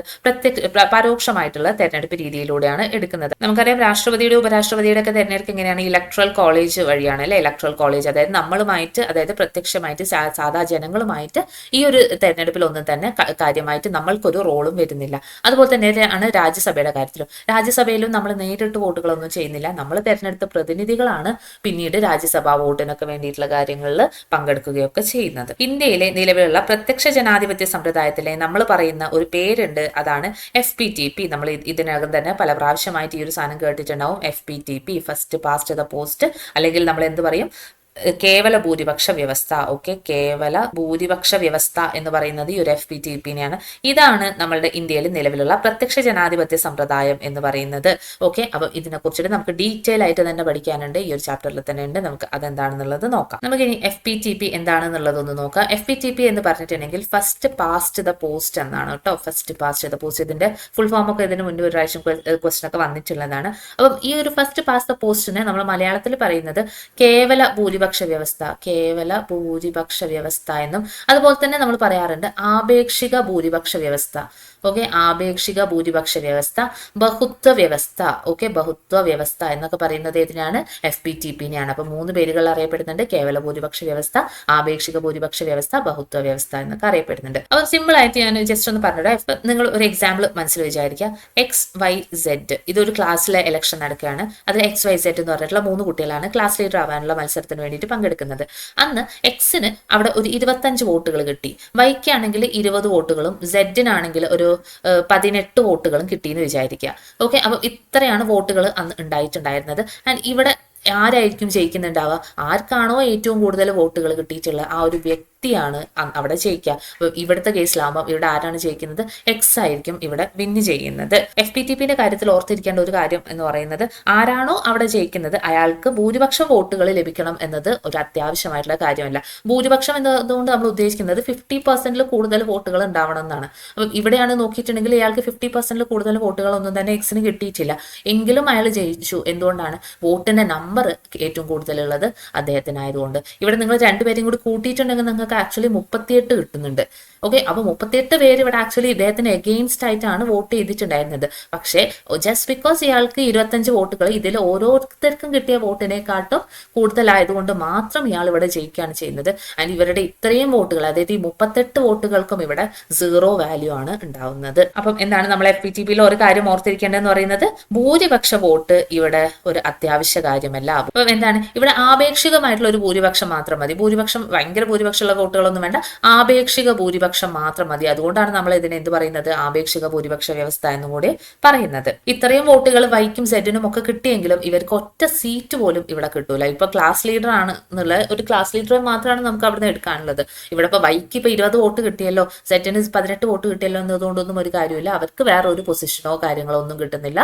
പരോക്ഷമായിട്ടുള്ള തെരഞ്ഞെടുപ്പ് രീതിയിലൂടെയാണ് എടുക്കുന്നത്. നമുക്കറിയാം രാഷ്ട്രപതിയുടെ ഉപരാഷ്ട്രപതിയുടെ ഒക്കെ തെരഞ്ഞെടുപ്പ് എങ്ങനെയാണ്? ഇലക്ട്രൽ കോളേജ് വഴിയാണ് അല്ലെ? ഇലക്ട്രൽ കോളേജ്, അതായത് നമ്മളുമായിട്ട്, അതായത് പ്രത്യക്ഷമായിട്ട് സാധാ ജനങ്ങളുമായിട്ട് ഈ ഒരു തെരഞ്ഞെടുപ്പിൽ ഒന്നും തന്നെ കാര്യമായിട്ട് നമ്മൾക്കൊരു റോളും വരുന്നില്ല. അതുപോലെ തന്നെയാണ് രാജ്യസഭയുടെ കാര്യത്തിലും. രാജ്യസഭയിലും നമ്മൾ നേരിട്ട് വോട്ടുകളൊന്നും ചെയ്യുന്നില്ല. നമ്മൾ തെരഞ്ഞെടുത്ത പ്രതിനിധികളാണ് പിന്നീട് രാജ്യസഭാ വോട്ടിനൊക്കെ വേണ്ടിയിട്ടുള്ള കാര്യങ്ങളിൽ പങ്കെടുക്കുകയൊക്കെ ചെയ്യുന്നത്. ഇന്ത്യയിലെ നിലവിലുള്ള പ്രത്യക്ഷ ജനാധിപത്യ സമ്പ്രദായത്തിലെ നമ്മൾ പറയുന്ന ഒരു പേരുണ്ട്, അതാണ് FPTP. നമ്മൾ ഇതിനകം തന്നെ പല പ്രാവശ്യമായിട്ട് ഈ ഒരു സാധനം കേട്ടിട്ടുണ്ടാവും. FPTP, first past the post, അല്ലെങ്കിൽ നമ്മൾ എന്ത് പറയും? കേവല ഭൂരിപക്ഷ വ്യവസ്ഥ. ഓക്കെ, കേവല ഭൂരിപക്ഷ വ്യവസ്ഥ എന്ന് പറയുന്നത് ഈ ഒരു FPTPനെയാണ്. ഇതാണ് നമ്മളുടെ ഇന്ത്യയിൽ നിലവിലുള്ള പ്രത്യക്ഷ ജനാധിപത്യ സമ്പ്രദായം എന്ന് പറയുന്നത്. ഓക്കെ, അപ്പൊ ഇതിനെ കുറിച്ചിട്ട് നമുക്ക് ഡീറ്റെയിൽ ആയിട്ട് തന്നെ പഠിക്കാനുണ്ട്. ഈ ഒരു ചാപ്റ്ററിൽ തന്നെ ഉണ്ട്. നമുക്ക് അതെന്താണെന്നുള്ളത് നോക്കാം. നമുക്ക് ഇനി FPTP എന്താണെന്നുള്ളതൊന്ന് നോക്കാം. FPTP എന്ന് പറഞ്ഞിട്ടുണ്ടെങ്കിൽ ഫസ്റ്റ് പാസ്റ്റ് ദ പോസ്റ്റ് എന്നാണ് കേട്ടോ. ഫസ്റ്റ് പാസ്റ്റ് ദ പോസ്റ്റ്, ഇതിന്റെ ഫുൾ ഫോം ഒക്കെ ഇതിന് മുൻപ് ഒരു പ്രാവശ്യം ക്വസ്റ്റൻ ഒക്കെ വന്നിട്ടുള്ളതാണ്. അപ്പം ഈ ഒരു ഫസ്റ്റ് പാസ്റ്റ് ദ പോസ്റ്റിനെ നമ്മൾ മലയാളത്തിൽ പറയുന്നത് കേവല ഭൂരിപക്ഷ വ്യവസ്ഥ, കേവല ഭൂരിപക്ഷ വ്യവസ്ഥ എന്നും അതുപോലെ തന്നെ നമ്മൾ പറയാറുണ്ട് ആപേക്ഷിക ഭൂരിപക്ഷ വ്യവസ്ഥ. ഓക്കെ, ആപേക്ഷിക ഭൂരിപക്ഷ വ്യവസ്ഥ, ബഹുത്വ വ്യവസ്ഥ. ഓക്കെ, ബഹുത്വ വ്യവസ്ഥ എന്നൊക്കെ പറയുന്നത് ഏതിനാണ്? FPTPനെയാണ്. അപ്പൊ 3 പേരുകൾ അറിയപ്പെടുന്നുണ്ട്: കേവല ഭൂരിപക്ഷ വ്യവസ്ഥ, ആപേക്ഷിക ഭൂരിപക്ഷ വ്യവസ്ഥ, ബഹുത്വ വ്യവസ്ഥ എന്നൊക്കെ അറിയപ്പെടുന്നുണ്ട്. അപ്പൊ സിമ്പിൾ ആയിട്ട് ഞാൻ ജസ്റ്റ് ഒന്ന് പറഞ്ഞിടാം. നിങ്ങൾ ഒരു എക്സാമ്പിൾ മനസ്സിൽ വിചാരിക്കുക. XYZ ഇതൊരു ക്ലാസ്സിലെ ഇലക്ഷൻ നടക്കുകയാണ്. അതിൽ XYZ എന്ന് പറഞ്ഞിട്ടുള്ള 3 കുട്ടികളാണ് ക്ലാസ് ലീഡർ ആവാനുള്ള മത്സരത്തിന് വേണ്ടിയിട്ട് പങ്കെടുക്കുന്നത്. അന്ന് Xന് അവിടെ ഒരു 25 വോട്ടുകൾ കിട്ടി, Yക്കാണെങ്കിൽ 20 വോട്ടുകളും Zനാണെങ്കിൽ ഒരു 18 വോട്ടുകളും കിട്ടിയെന്ന് വിചാരിക്കുക. ഓക്കെ, അപ്പൊ ഇത്രയാണ് വോട്ടുകൾ അന്ന് ഉണ്ടായിട്ടുണ്ടായിരുന്നത്. ആൻഡ് ഇവിടെ ആരായിരിക്കും ജയിക്കുന്നുണ്ടാവുക? ആർക്കാണോ ഏറ്റവും കൂടുതൽ വോട്ടുകൾ കിട്ടിയിട്ടുള്ള ആ ഒരു വ്യക്തിയാണ് അവിടെ ജയിക്കുക. അപ്പൊ ഇവിടുത്തെ കേസിലാകുമ്പോൾ ഇവിടെ ആരാണ് ജയിക്കുന്നത്? X ആയിരിക്കും ഇവിടെ വിന്ന് ചെയ്യുന്നത്. FPTPന്റെ കാര്യത്തിൽ ഓർത്തിരിക്കേണ്ട ഒരു കാര്യം എന്ന് പറയുന്നത്, ആരാണോ അവിടെ ജയിക്കുന്നത് അയാൾക്ക് ഭൂരിപക്ഷം വോട്ടുകൾ ലഭിക്കണം എന്നത് ഒരു അത്യാവശ്യമായിട്ടുള്ള കാര്യമല്ല. ഭൂരിപക്ഷം എന്നതുകൊണ്ട് നമ്മൾ ഉദ്ദേശിക്കുന്നത് 50% കൂടുതൽ വോട്ടുകൾ ഉണ്ടാവണം എന്നാണ്. അപ്പം ഇവിടെയാണ് നോക്കിയിട്ടുണ്ടെങ്കിൽ ഇയാൾക്ക് 50% കൂടുതൽ വോട്ടുകളൊന്നും തന്നെ Xന് കിട്ടിയിട്ടില്ല, എങ്കിലും അയാൾ ജയിച്ചു. എന്തുകൊണ്ടാണ്? വോട്ടിന്റെ നമ്പർ ഏറ്റവും കൂടുതലുള്ളത് അദ്ദേഹത്തിനായതുകൊണ്ട്. ഇവിടെ നിങ്ങൾ രണ്ടുപേരും കൂടി കൂട്ടിയിട്ടുണ്ടെങ്കിൽ നിങ്ങൾക്ക് ആക്ച്വലി 38 കിട്ടുന്നുണ്ട്. ഓക്കെ, അപ്പൊ 38 പേര് ഇവിടെ ആക്ച്വലി ഇദ്ദേഹത്തിന് എഗെയിൻസ്റ്റ് ആയിട്ടാണ് വോട്ട് ചെയ്തിട്ടുണ്ടായിരുന്നത്. പക്ഷേ ജസ്റ്റ് ബിക്കോസ് ഇയാൾക്ക് 25 വോട്ടുകൾ ഇതിൽ ഓരോരുത്തർക്കും കിട്ടിയ വോട്ടിനെക്കാട്ടും കൂടുതലായതുകൊണ്ട് മാത്രം ഇയാൾ ഇവിടെ ജയിക്കുകയാണ് ചെയ്യുന്നത്. ആൻഡ് ഇവരുടെ ഇത്രയും വോട്ടുകൾ, അതായത് ഈ 38 വോട്ടുകൾക്കും ഇവിടെ 0 വാല്യൂ ആണ് ഉണ്ടാവുന്നത്. അപ്പം എന്താണ് നമ്മൾ FPTPയിൽ ഒരു കാര്യം ഓർത്തിരിക്കേണ്ടതെന്ന് പറയുന്നത്, ഭൂരിപക്ഷ വോട്ട് ഇവിടെ ഒരു അത്യാവശ്യ കാര്യമല്ല. അപ്പം എന്താണ്, ഇവിടെ ആപേക്ഷികമായിട്ടുള്ള ഒരു ഭൂരിപക്ഷം മാത്രം മതി. ഭൂരിപക്ഷം ഭയങ്കര ഭൂരിപക്ഷമുള്ള വോട്ടുകളൊന്നും വേണ്ട, ആപേക്ഷിക ഭൂരിപക്ഷം മാത്രം മതി. അതുകൊണ്ടാണ് നമ്മൾ ഇതിനെ എന്ത് പറയുന്നത്? ആപേക്ഷിക ഭൂരിപക്ഷ വ്യവസ്ഥ എന്നും കൂടി പറയുന്നത്. ഇത്രയും വോട്ടുകൾ Yക്കും Zനും ഒക്കെ കിട്ടിയെങ്കിലും ഇവർക്ക് ഒറ്റ സീറ്റ് പോലും ഇവിടെ കിട്ടൂല. ഇപ്പൊ ക്ലാസ് ലീഡർ ആണ് എന്നുള്ള ഒരു ക്ലാസ് ലീഡറെ മാത്രമാണ് നമുക്ക് അവിടുന്ന് എടുക്കാനുള്ളത്. ഇവിടെ ഇപ്പൊ Yക്ക് ഇപ്പൊ 20 വോട്ട് കിട്ടിയല്ലോ, Zന് 18 വോട്ട് കിട്ടിയല്ലോ എന്നതുകൊണ്ടൊന്നും ഒരു കാര്യമില്ല. അവർക്ക് വേറെ ഒരു പൊസിഷനോ കാര്യങ്ങളോ ഒന്നും കിട്ടുന്നില്ല.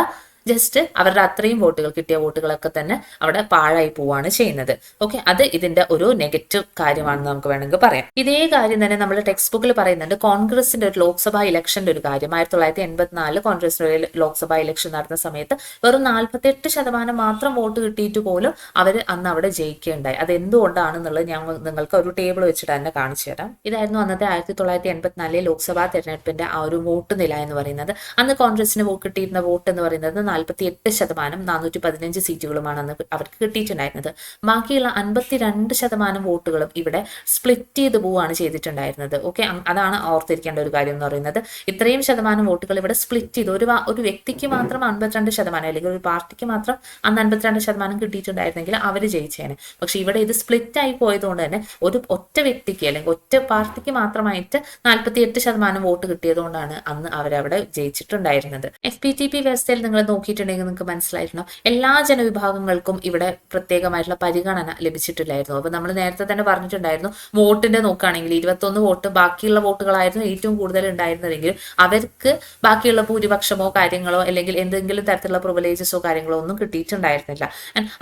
ജസ്റ്റ് അവരുടെ അത്രയും വോട്ടുകൾ കിട്ടിയ വോട്ടുകളൊക്കെ തന്നെ അവിടെ പാഴായി പോവാണ് ചെയ്യുന്നത്. ഓക്കെ, അത് ഇതിന്റെ ഒരു നെഗറ്റീവ് കാര്യമാണെന്ന് നമുക്ക് വേണമെങ്കിൽ പറയാം. ഇതേ കാര്യം തന്നെ നമ്മൾ ടെക്സ്റ്റ് ബുക്കിൽ പറയുന്നുണ്ട് കോൺഗ്രസിന്റെ ഒരു ലോക്സഭാ ഇലക്ഷന്റെ ഒരു കാര്യം. 1984 കോൺഗ്രസിന്റെ ഒരു ലോക്സഭാ ഇലക്ഷൻ നടന്ന സമയത്ത് വെറും 48% മാത്രം വോട്ട് കിട്ടിയിട്ട് പോലും അവർ അന്ന് അവിടെ ജയിക്കുകയുണ്ടായി. അത് എന്തുകൊണ്ടാണെന്നുള്ളത് ഞാൻ നിങ്ങൾക്ക് ഒരു ടേബിൾ വെച്ചിട്ട് തന്നെ കാണിച്ചു തരാം. ഇതായിരുന്നു അന്നത്തെ 1984 ലോക്സഭാ തെരഞ്ഞെടുപ്പിന്റെ ആ ഒരു വോട്ട് നില എന്ന് പറയുന്നത്. അന്ന് കോൺഗ്രസിന് കിട്ടിയിരുന്ന വോട്ട് എന്ന് പറയുന്നത് 48%, 415 സീറ്റുകളുമാണ് അന്ന് അവർക്ക് കിട്ടിയിട്ടുണ്ടായിരുന്നത്. ബാക്കിയുള്ള 52% വോട്ടുകളും ഇവിടെ സ്പ്ലിറ്റ് ചെയ്ത് പോവുകയാണ് ചെയ്തിട്ടുണ്ടായിരുന്നത്. ഓക്കെ, അതാണ് ഓർത്തിരിക്കേണ്ട ഒരു കാര്യം എന്ന് പറയുന്നത്. ഇത്രയും ശതമാനം വോട്ടുകൾ ഇവിടെ സ്പ്ലിറ്റ് ചെയ്ത് ഒരു വ്യക്തിക്ക് മാത്രം 52%, അല്ലെങ്കിൽ ഒരു പാർട്ടിക്ക് മാത്രം അന്ന് 52% കിട്ടിയിട്ടുണ്ടായിരുന്നെങ്കിൽ അവർ ജയിച്ചേനെ. പക്ഷെ ഇവിടെ ഇത് സ്പ്ലിറ്റ് ആയി പോയതുകൊണ്ട് തന്നെ ഒരു ഒറ്റ വ്യക്തിക്ക് അല്ലെങ്കിൽ ഒറ്റ പാർട്ടിക്ക് മാത്രമായിട്ട് 48% വോട്ട് കിട്ടിയതുകൊണ്ടാണ് അന്ന് അവരവിടെ ജയിച്ചിട്ടുണ്ടായിരുന്നത്. FPTP വ്യവസ്ഥയിൽ നിങ്ങൾ നോക്കിയിട്ടുണ്ടെങ്കിൽ നിങ്ങൾക്ക് മനസ്സിലായിട്ടുണ്ടോ, എല്ലാ ജനവിഭാഗങ്ങൾക്കും ഇവിടെ പ്രത്യേകമായിട്ടുള്ള പരിഗണന ലഭിച്ചിട്ടില്ലായിരുന്നു. അപ്പൊ നമ്മൾ നേരത്തെ തന്നെ പറഞ്ഞിട്ടുണ്ടായിരുന്നു, വോട്ടിന്റെ നോക്കുകയാണെങ്കിൽ 21 വോട്ട് ബാക്കിയുള്ള വോട്ടുകളായിരുന്നു ഏറ്റവും കൂടുതൽ ഉണ്ടായിരുന്നതെങ്കിൽ അവർക്ക് ബാക്കിയുള്ള ഭൂരിപക്ഷമോ കാര്യങ്ങളോ അല്ലെങ്കിൽ എന്തെങ്കിലും തരത്തിലുള്ള പ്രിവിലേജസോ കാര്യങ്ങളോ ഒന്നും കിട്ടിയിട്ടുണ്ടായിരുന്നില്ല.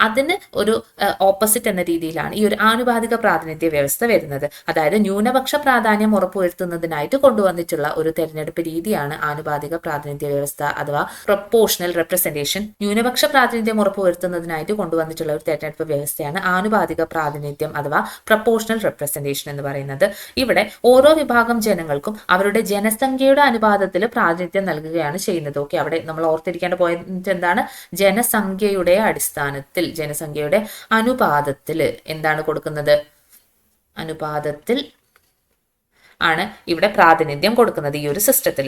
അതിന് ഒരു ഓപ്പോസിറ്റ് എന്ന രീതിയിലാണ് ഈ ഒരു ആനുപാതിക പ്രാതിനിധ്യ വ്യവസ്ഥ വരുന്നത്. അതായത് ന്യൂനപക്ഷ പ്രാധാന്യം ഉറപ്പുവരുത്തുന്നതിനായിട്ട് കൊണ്ടുവന്നിട്ടുള്ള ഒരു തെരഞ്ഞെടുപ്പ് രീതിയാണ് ആനുപാതിക പ്രാതിനിധ്യ വ്യവസ്ഥ അഥവാ പ്രൊപ്പോർഷണൽ റെപ്രസെന്റേഷൻ. ന്യൂനപക്ഷ പ്രാതിനിധ്യം ഉറപ്പുവരുത്തുന്നതിനായിട്ട് കൊണ്ടുവന്നിട്ടുള്ള ഒരു തെരഞ്ഞെടുപ്പ് വ്യവസ്ഥയാണ് ആനുപാതിക പ്രാതിനിധ്യം അഥവാ പ്രൊപ്പോർഷണൽ റെപ്രസെന്റേഷൻ എന്ന് പറയുന്നത്. ഇവിടെ ഓരോ വിഭാഗം ജനങ്ങൾക്കും അവരുടെ ജനസംഖ്യയുടെ അനുപാതത്തിൽ പ്രാതിനിധ്യം നൽകുകയാണ് ചെയ്യുന്നത്. ഓക്കെ, അവിടെ നമ്മൾ ഓർത്തിരിക്കേണ്ട പോയിന്റ് എന്താണ്? ജനസംഖ്യയുടെ അടിസ്ഥാനത്തിൽ, ജനസംഖ്യയുടെ അനുപാതത്തിൽ എന്താണ് കൊടുക്കുന്നത്? അനുപാതത്തിൽ ആണ് ഇവിടെ പ്രാതിനിധ്യം കൊടുക്കുന്നത് ഈ ഒരു സിസ്റ്റത്തിൽ.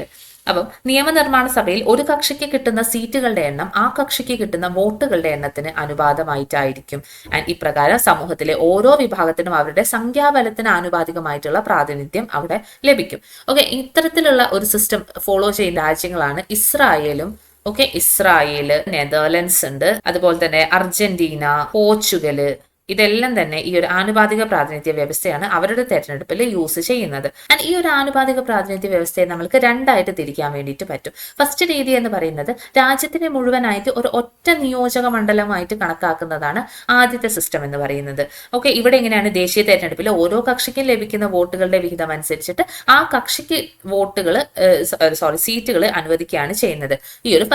അപ്പം നിയമനിർമ്മാണ സഭയിൽ ഒരു കക്ഷിക്ക് കിട്ടുന്ന സീറ്റുകളുടെ എണ്ണം ആ കക്ഷിക്ക് കിട്ടുന്ന വോട്ടുകളുടെ എണ്ണത്തിന് അനുപാതമായിട്ടായിരിക്കും. ആൻഡ് ഇപ്രകാരം സമൂഹത്തിലെ ഓരോ വിഭാഗത്തിനും അവരുടെ സംഖ്യാബലത്തിന് ആനുപാതികമായിട്ടുള്ള പ്രാതിനിധ്യം അവിടെ ലഭിക്കും. ഓക്കെ, ഇത്തരത്തിലുള്ള ഒരു സിസ്റ്റം ഫോളോ ചെയ്യുന്ന രാജ്യങ്ങളാണ് ഇസ്രായേലും. ഓക്കെ, ഇസ്രായേല്, നെതർലൻഡ്സ് ഉണ്ട്, അതുപോലെ തന്നെ അർജന്റീന, പോർച്ചുഗല്, ഇതെല്ലാം തന്നെ ഈ ഒരു ആനുപാതിക പ്രാതിനിധ്യ വ്യവസ്ഥയാണ് അവരുടെ തെരഞ്ഞെടുപ്പിൽ യൂസ് ചെയ്യുന്നത്. ആൻഡ് ഈ ഒരു ആനുപാതിക പ്രാതിനിധ്യ വ്യവസ്ഥയെ നമ്മൾക്ക് രണ്ടായിട്ട് തിരിക്കാൻ വേണ്ടിയിട്ട് പറ്റും. ഫസ്റ്റ് രീതി എന്ന് പറയുന്നത് രാജ്യത്തിനെ മുഴുവനായിട്ട് ഒരു ഒറ്റ നിയോജക മണ്ഡലമായിട്ട് കണക്കാക്കുന്നതാണ് ആദ്യത്തെ സിസ്റ്റം എന്ന് പറയുന്നത്. ഓക്കെ, ഇവിടെ എങ്ങനെയാണ് ദേശീയ തെരഞ്ഞെടുപ്പിൽ ഓരോ കക്ഷിക്കും ലഭിക്കുന്ന വോട്ടുകളുടെ വിഹിതം അനുസരിച്ചിട്ട് ആ കക്ഷിക്ക് സീറ്റുകൾ അനുവദിക്കുകയാണ് ചെയ്യുന്നത് ഈ ഒരു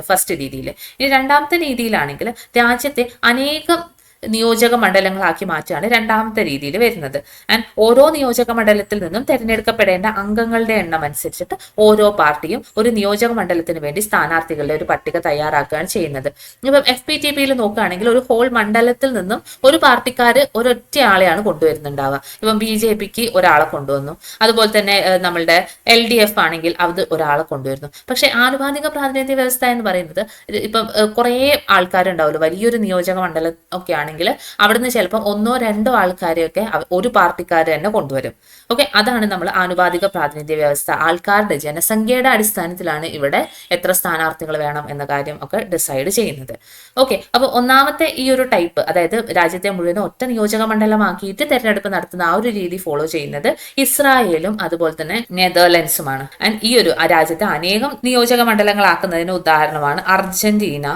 ഫസ്റ്റ് രീതിയിൽ. ഇനി രണ്ടാമത്തെ രീതിയിലാണെങ്കിൽ രാജ്യത്തെ അനേകം നിയോജക മണ്ഡലങ്ങളാക്കി മാറ്റാണ് രണ്ടാമത്തെ രീതിയിൽ വരുന്നത്. ആൻഡ് ഓരോ നിയോജക മണ്ഡലത്തിൽ നിന്നും തിരഞ്ഞെടുക്കപ്പെടേണ്ട അംഗങ്ങളുടെ എണ്ണം അനുസരിച്ചിട്ട് ഓരോ പാർട്ടിയും ഒരു നിയോജക മണ്ഡലത്തിന് വേണ്ടി സ്ഥാനാർത്ഥികളുടെ ഒരു പട്ടിക തയ്യാറാക്കുകയാണ് ചെയ്യുന്നത്. ഇപ്പം FPTPയിൽ നോക്കുകയാണെങ്കിൽ ഒരു ഹോൾ മണ്ഡലത്തിൽ നിന്നും ഒരു പാർട്ടിക്കാർ ഒരൊറ്റ ആളെയാണ് കൊണ്ടുവരുന്നുണ്ടാവുക. ഇപ്പം BJPക്ക് ഒരാളെ കൊണ്ടുവന്നു, അതുപോലെ തന്നെ നമ്മളുടെ LDF ആണെങ്കിൽ അത് ഒരാളെ കൊണ്ടുവരുന്നു. പക്ഷെ ആനുപാതിക പ്രാതിനിധ്യ വ്യവസ്ഥ എന്ന് പറയുന്നത് ഇപ്പം കുറേ ആൾക്കാരുണ്ടാവുമല്ലോ, വലിയൊരു നിയോജക മണ്ഡലം ഒക്കെ ആണെങ്കിൽ അവിടുന്ന് ചിലപ്പോൾ ഒന്നോ രണ്ടോ ആൾക്കാരെയൊക്കെ ഒരു പാർട്ടിക്കാർ തന്നെ കൊണ്ടുവരും. ഓക്കെ, അതാണ് നമ്മൾ ആനുപാതിക പ്രാതിനിധ്യ വ്യവസ്ഥ. ആൾക്കാരുടെ ജനസംഖ്യയുടെ അടിസ്ഥാനത്തിലാണ് ഇവിടെ എത്ര സ്ഥാനാർത്ഥികൾ വേണം എന്ന കാര്യം ഒക്കെ ഡിസൈഡ് ചെയ്യുന്നത്. ഓക്കെ, അപ്പോൾ ഒന്നാമത്തെ ഈ ഒരു ടൈപ്പ്, അതായത് രാജ്യത്തെ മുഴുവൻ ഒറ്റ നിയോജക മണ്ഡലമാക്കിയിട്ട് തെരഞ്ഞെടുപ്പ് നടത്തുന്ന ആ ഒരു രീതി ഫോളോ ചെയ്യുന്നത് ഇസ്രായേലും അതുപോലെ തന്നെ നെതർലൻഡ്സുമാണ്. ആൻഡ് ഈ ഒരു രാജ്യത്തെ അനേകം നിയോജക മണ്ഡലങ്ങളാക്കുന്നതിന് ഉദാഹരണമാണ് അർജന്റീന,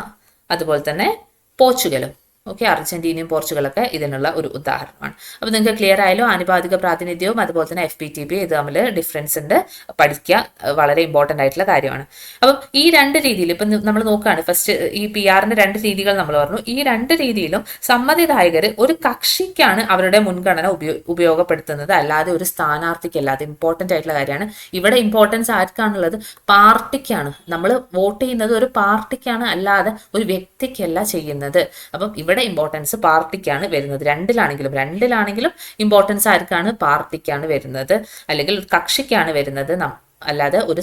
അതുപോലെ തന്നെ പോർച്ചുഗലും. ഓക്കെ, അർജന്റീനയും പോർച്ചുഗലൊക്കെ ഇതിനുള്ള ഒരു ഉദാഹരണമാണ്. അപ്പോൾ നിങ്ങൾക്ക് ക്ലിയർ ആയാലും ആനുപാതിക പ്രാതിനിധ്യവും അതുപോലെ തന്നെ FPTP ഇത് തമ്മിൽ ഡിഫറൻസ് ഉണ്ട്, പഠിക്കുക, വളരെ ഇമ്പോർട്ടൻ്റ് ആയിട്ടുള്ള കാര്യമാണ്. അപ്പം ഈ രണ്ട് രീതിയിൽ ഇപ്പം നമ്മൾ നോക്കുകയാണ്, ഫസ്റ്റ് ഈ PR-ന്റെ രണ്ട് രീതികൾ നമ്മൾ പറഞ്ഞു. ഈ രണ്ട് രീതിയിലും സമ്മതിദായകർ ഒരു കക്ഷിക്കാണ് അവരുടെ മുൻഗണന ഉപയോഗപ്പെടുത്തുന്നത്, അല്ലാതെ ഒരു സ്ഥാനാർത്ഥിക്കല്ല. അത് ഇമ്പോർട്ടൻ്റ് ആയിട്ടുള്ള കാര്യമാണ്. ഇവിടെ ഇമ്പോർട്ടൻസ് ആർക്കാണുള്ളത്? പാർട്ടിക്കാണ്. നമ്മൾ വോട്ട് ചെയ്യുന്നത് ഒരു പാർട്ടിക്കാണ്, അല്ലാതെ ഒരു വ്യക്തിക്കല്ല ചെയ്യുന്നത്. അപ്പം ഇവിടെ ഇമ്പോർട്ടൻസ് പാർട്ടിക്കാണ് വരുന്നത്. രണ്ടിലാണെങ്കിലും ഇമ്പോർട്ടൻസ് ആർക്കാണ്? പാർട്ടിക്കാണ് വരുന്നത്, അല്ലെങ്കിൽ ഒരു കക്ഷിക്കാണ് വരുന്നത്, അല്ലാതെ ഒരു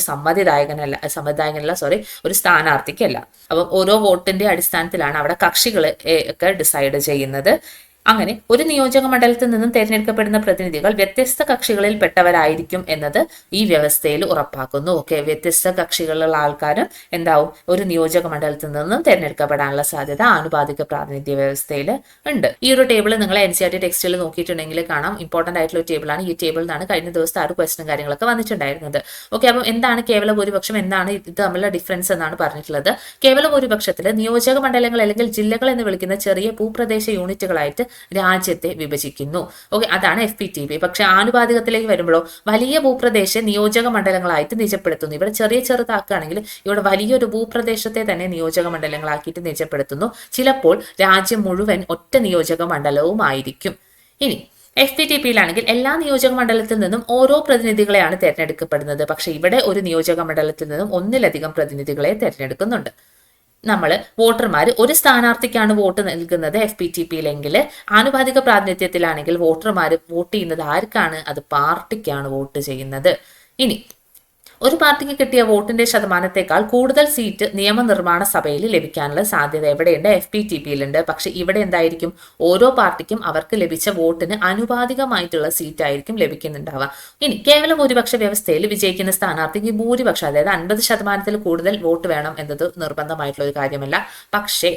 ഒരു സ്ഥാനാർത്ഥിക്കല്ല. അപ്പം ഓരോ വോട്ടിന്റെ അടിസ്ഥാനത്തിലാണ് അവിടെ കക്ഷികൾ ഒക്കെ ഡിസൈഡ് ചെയ്യുന്നത്. അങ്ങനെ ഒരു നിയോജക മണ്ഡലത്തിൽ നിന്നും തിരഞ്ഞെടുക്കപ്പെടുന്ന പ്രതിനിധികൾ വ്യത്യസ്ത കക്ഷികളിൽ പെട്ടവരായിരിക്കും എന്നത് ഈ വ്യവസ്ഥയിൽ ഉറപ്പാക്കുന്നു. ഓക്കെ, വ്യത്യസ്ത കക്ഷികളുള്ള ആൾക്കാരും എന്താവും ഒരു നിയോജക മണ്ഡലത്തിൽ നിന്നും തിരഞ്ഞെടുക്കപ്പെടാനുള്ള സാധ്യത ആനുപാതിക പ്രാതിനിധ്യ വ്യവസ്ഥയിൽ ഉണ്ട്. ഈ ഒരു ടേബിൾ നിങ്ങൾ NCERT ടെക്സ്റ്റിൽ നോക്കിയിട്ടുണ്ടെങ്കിൽ കാണാം, ഇമ്പോർട്ടന്റ് ആയിട്ടുള്ള ഒരു ടേബിളാണ്. ഈ ടേബിളിൽ നിന്നാണ് കഴിഞ്ഞ ദിവസത്തെ 6 ക്വസ്റ്റനും കാര്യങ്ങളൊക്കെ വന്നിട്ടുണ്ടായിരുന്നത്. ഓക്കെ, അപ്പം എന്താണ് കേവല ഭൂരിപക്ഷം, എന്താണ് ഇത് തമ്മിലുള്ള ഡിഫറൻസ് എന്നാണ് പറഞ്ഞിട്ടുള്ളത്. കേവല ഭൂരിപക്ഷത്തിൽ നിയോജക മണ്ഡലങ്ങൾ അല്ലെങ്കിൽ ജില്ലകൾ എന്ന് വിളിക്കുന്ന ചെറിയ ഭൂപ്രദേശ യൂണിറ്റുകളായിട്ട് രാജ്യത്തെ വിഭജിക്കുന്നു. ഓക്കെ, അതാണ് FPTP. പക്ഷെ ആനുപാതികത്തിലേക്ക് വരുമ്പോഴോ വലിയ ഭൂപ്രദേശ നിയോജക മണ്ഡലങ്ങളായിട്ട് നിജപ്പെടുത്തുന്നു. ഇവിടെ ചെറുതാക്കുകയാണെങ്കിൽ ഇവിടെ വലിയൊരു ഭൂപ്രദേശത്തെ തന്നെ നിയോജക മണ്ഡലങ്ങളാക്കിയിട്ട് നിജപ്പെടുത്തുന്നു. ചിലപ്പോൾ രാജ്യം മുഴുവൻ ഒറ്റ നിയോജക മണ്ഡലവുമായിരിക്കും. ഇനി FPTPയിലാണെങ്കിൽ എല്ലാ നിയോജക മണ്ഡലത്തിൽ നിന്നും ഓരോ പ്രതിനിധികളെയാണ് തിരഞ്ഞെടുക്കപ്പെടുന്നത്. പക്ഷെ ഇവിടെ ഒരു നിയോജക മണ്ഡലത്തിൽ നിന്നും ഒന്നിലധികം പ്രതിനിധികളെ തിരഞ്ഞെടുക്കുന്നുണ്ട്. നമ്മൾ വോട്ടർമാർ ഒരു സ്ഥാനാർത്ഥിക്കാണ് വോട്ട് നൽകുന്നത് FPTPയിലെങ്കിൽ, ആനുപാതിക പ്രാതിനിധ്യത്തിലാണെങ്കിൽ വോട്ടർമാർ വോട്ട് ചെയ്യുന്നത് ആർക്കാണ്? അത് പാർട്ടിക്കാണ് വോട്ട് ചെയ്യുന്നത്. ഇനി ഒരു പാർട്ടിക്ക് കിട്ടിയ വോട്ടിന്റെ ശതമാനത്തെക്കാൾ കൂടുതൽ സീറ്റ് നിയമനിർമ്മാണ സഭയിൽ ലഭിക്കാനുള്ള സാധ്യത എവിടെയുണ്ട്? FPTPയിലുണ്ട്. പക്ഷെ ഇവിടെ എന്തായിരിക്കും? ഓരോ പാർട്ടിക്കും അവർക്ക് ലഭിച്ച വോട്ടിന് ആനുപാതികമായിട്ടുള്ള സീറ്റ് ആയിരിക്കും ലഭിക്കുന്നുണ്ടാവുക. ഇനി കേവല ഭൂരിപക്ഷ വ്യവസ്ഥയിൽ വിജയിക്കുന്ന സ്ഥാനാർത്ഥിക്ക് ഭൂരിപക്ഷം, അതായത് 50% കൂടുതൽ വോട്ട് വേണം എന്നത് നിർബന്ധമായിട്ടുള്ള ഒരു കാര്യമല്ല. പക്ഷേ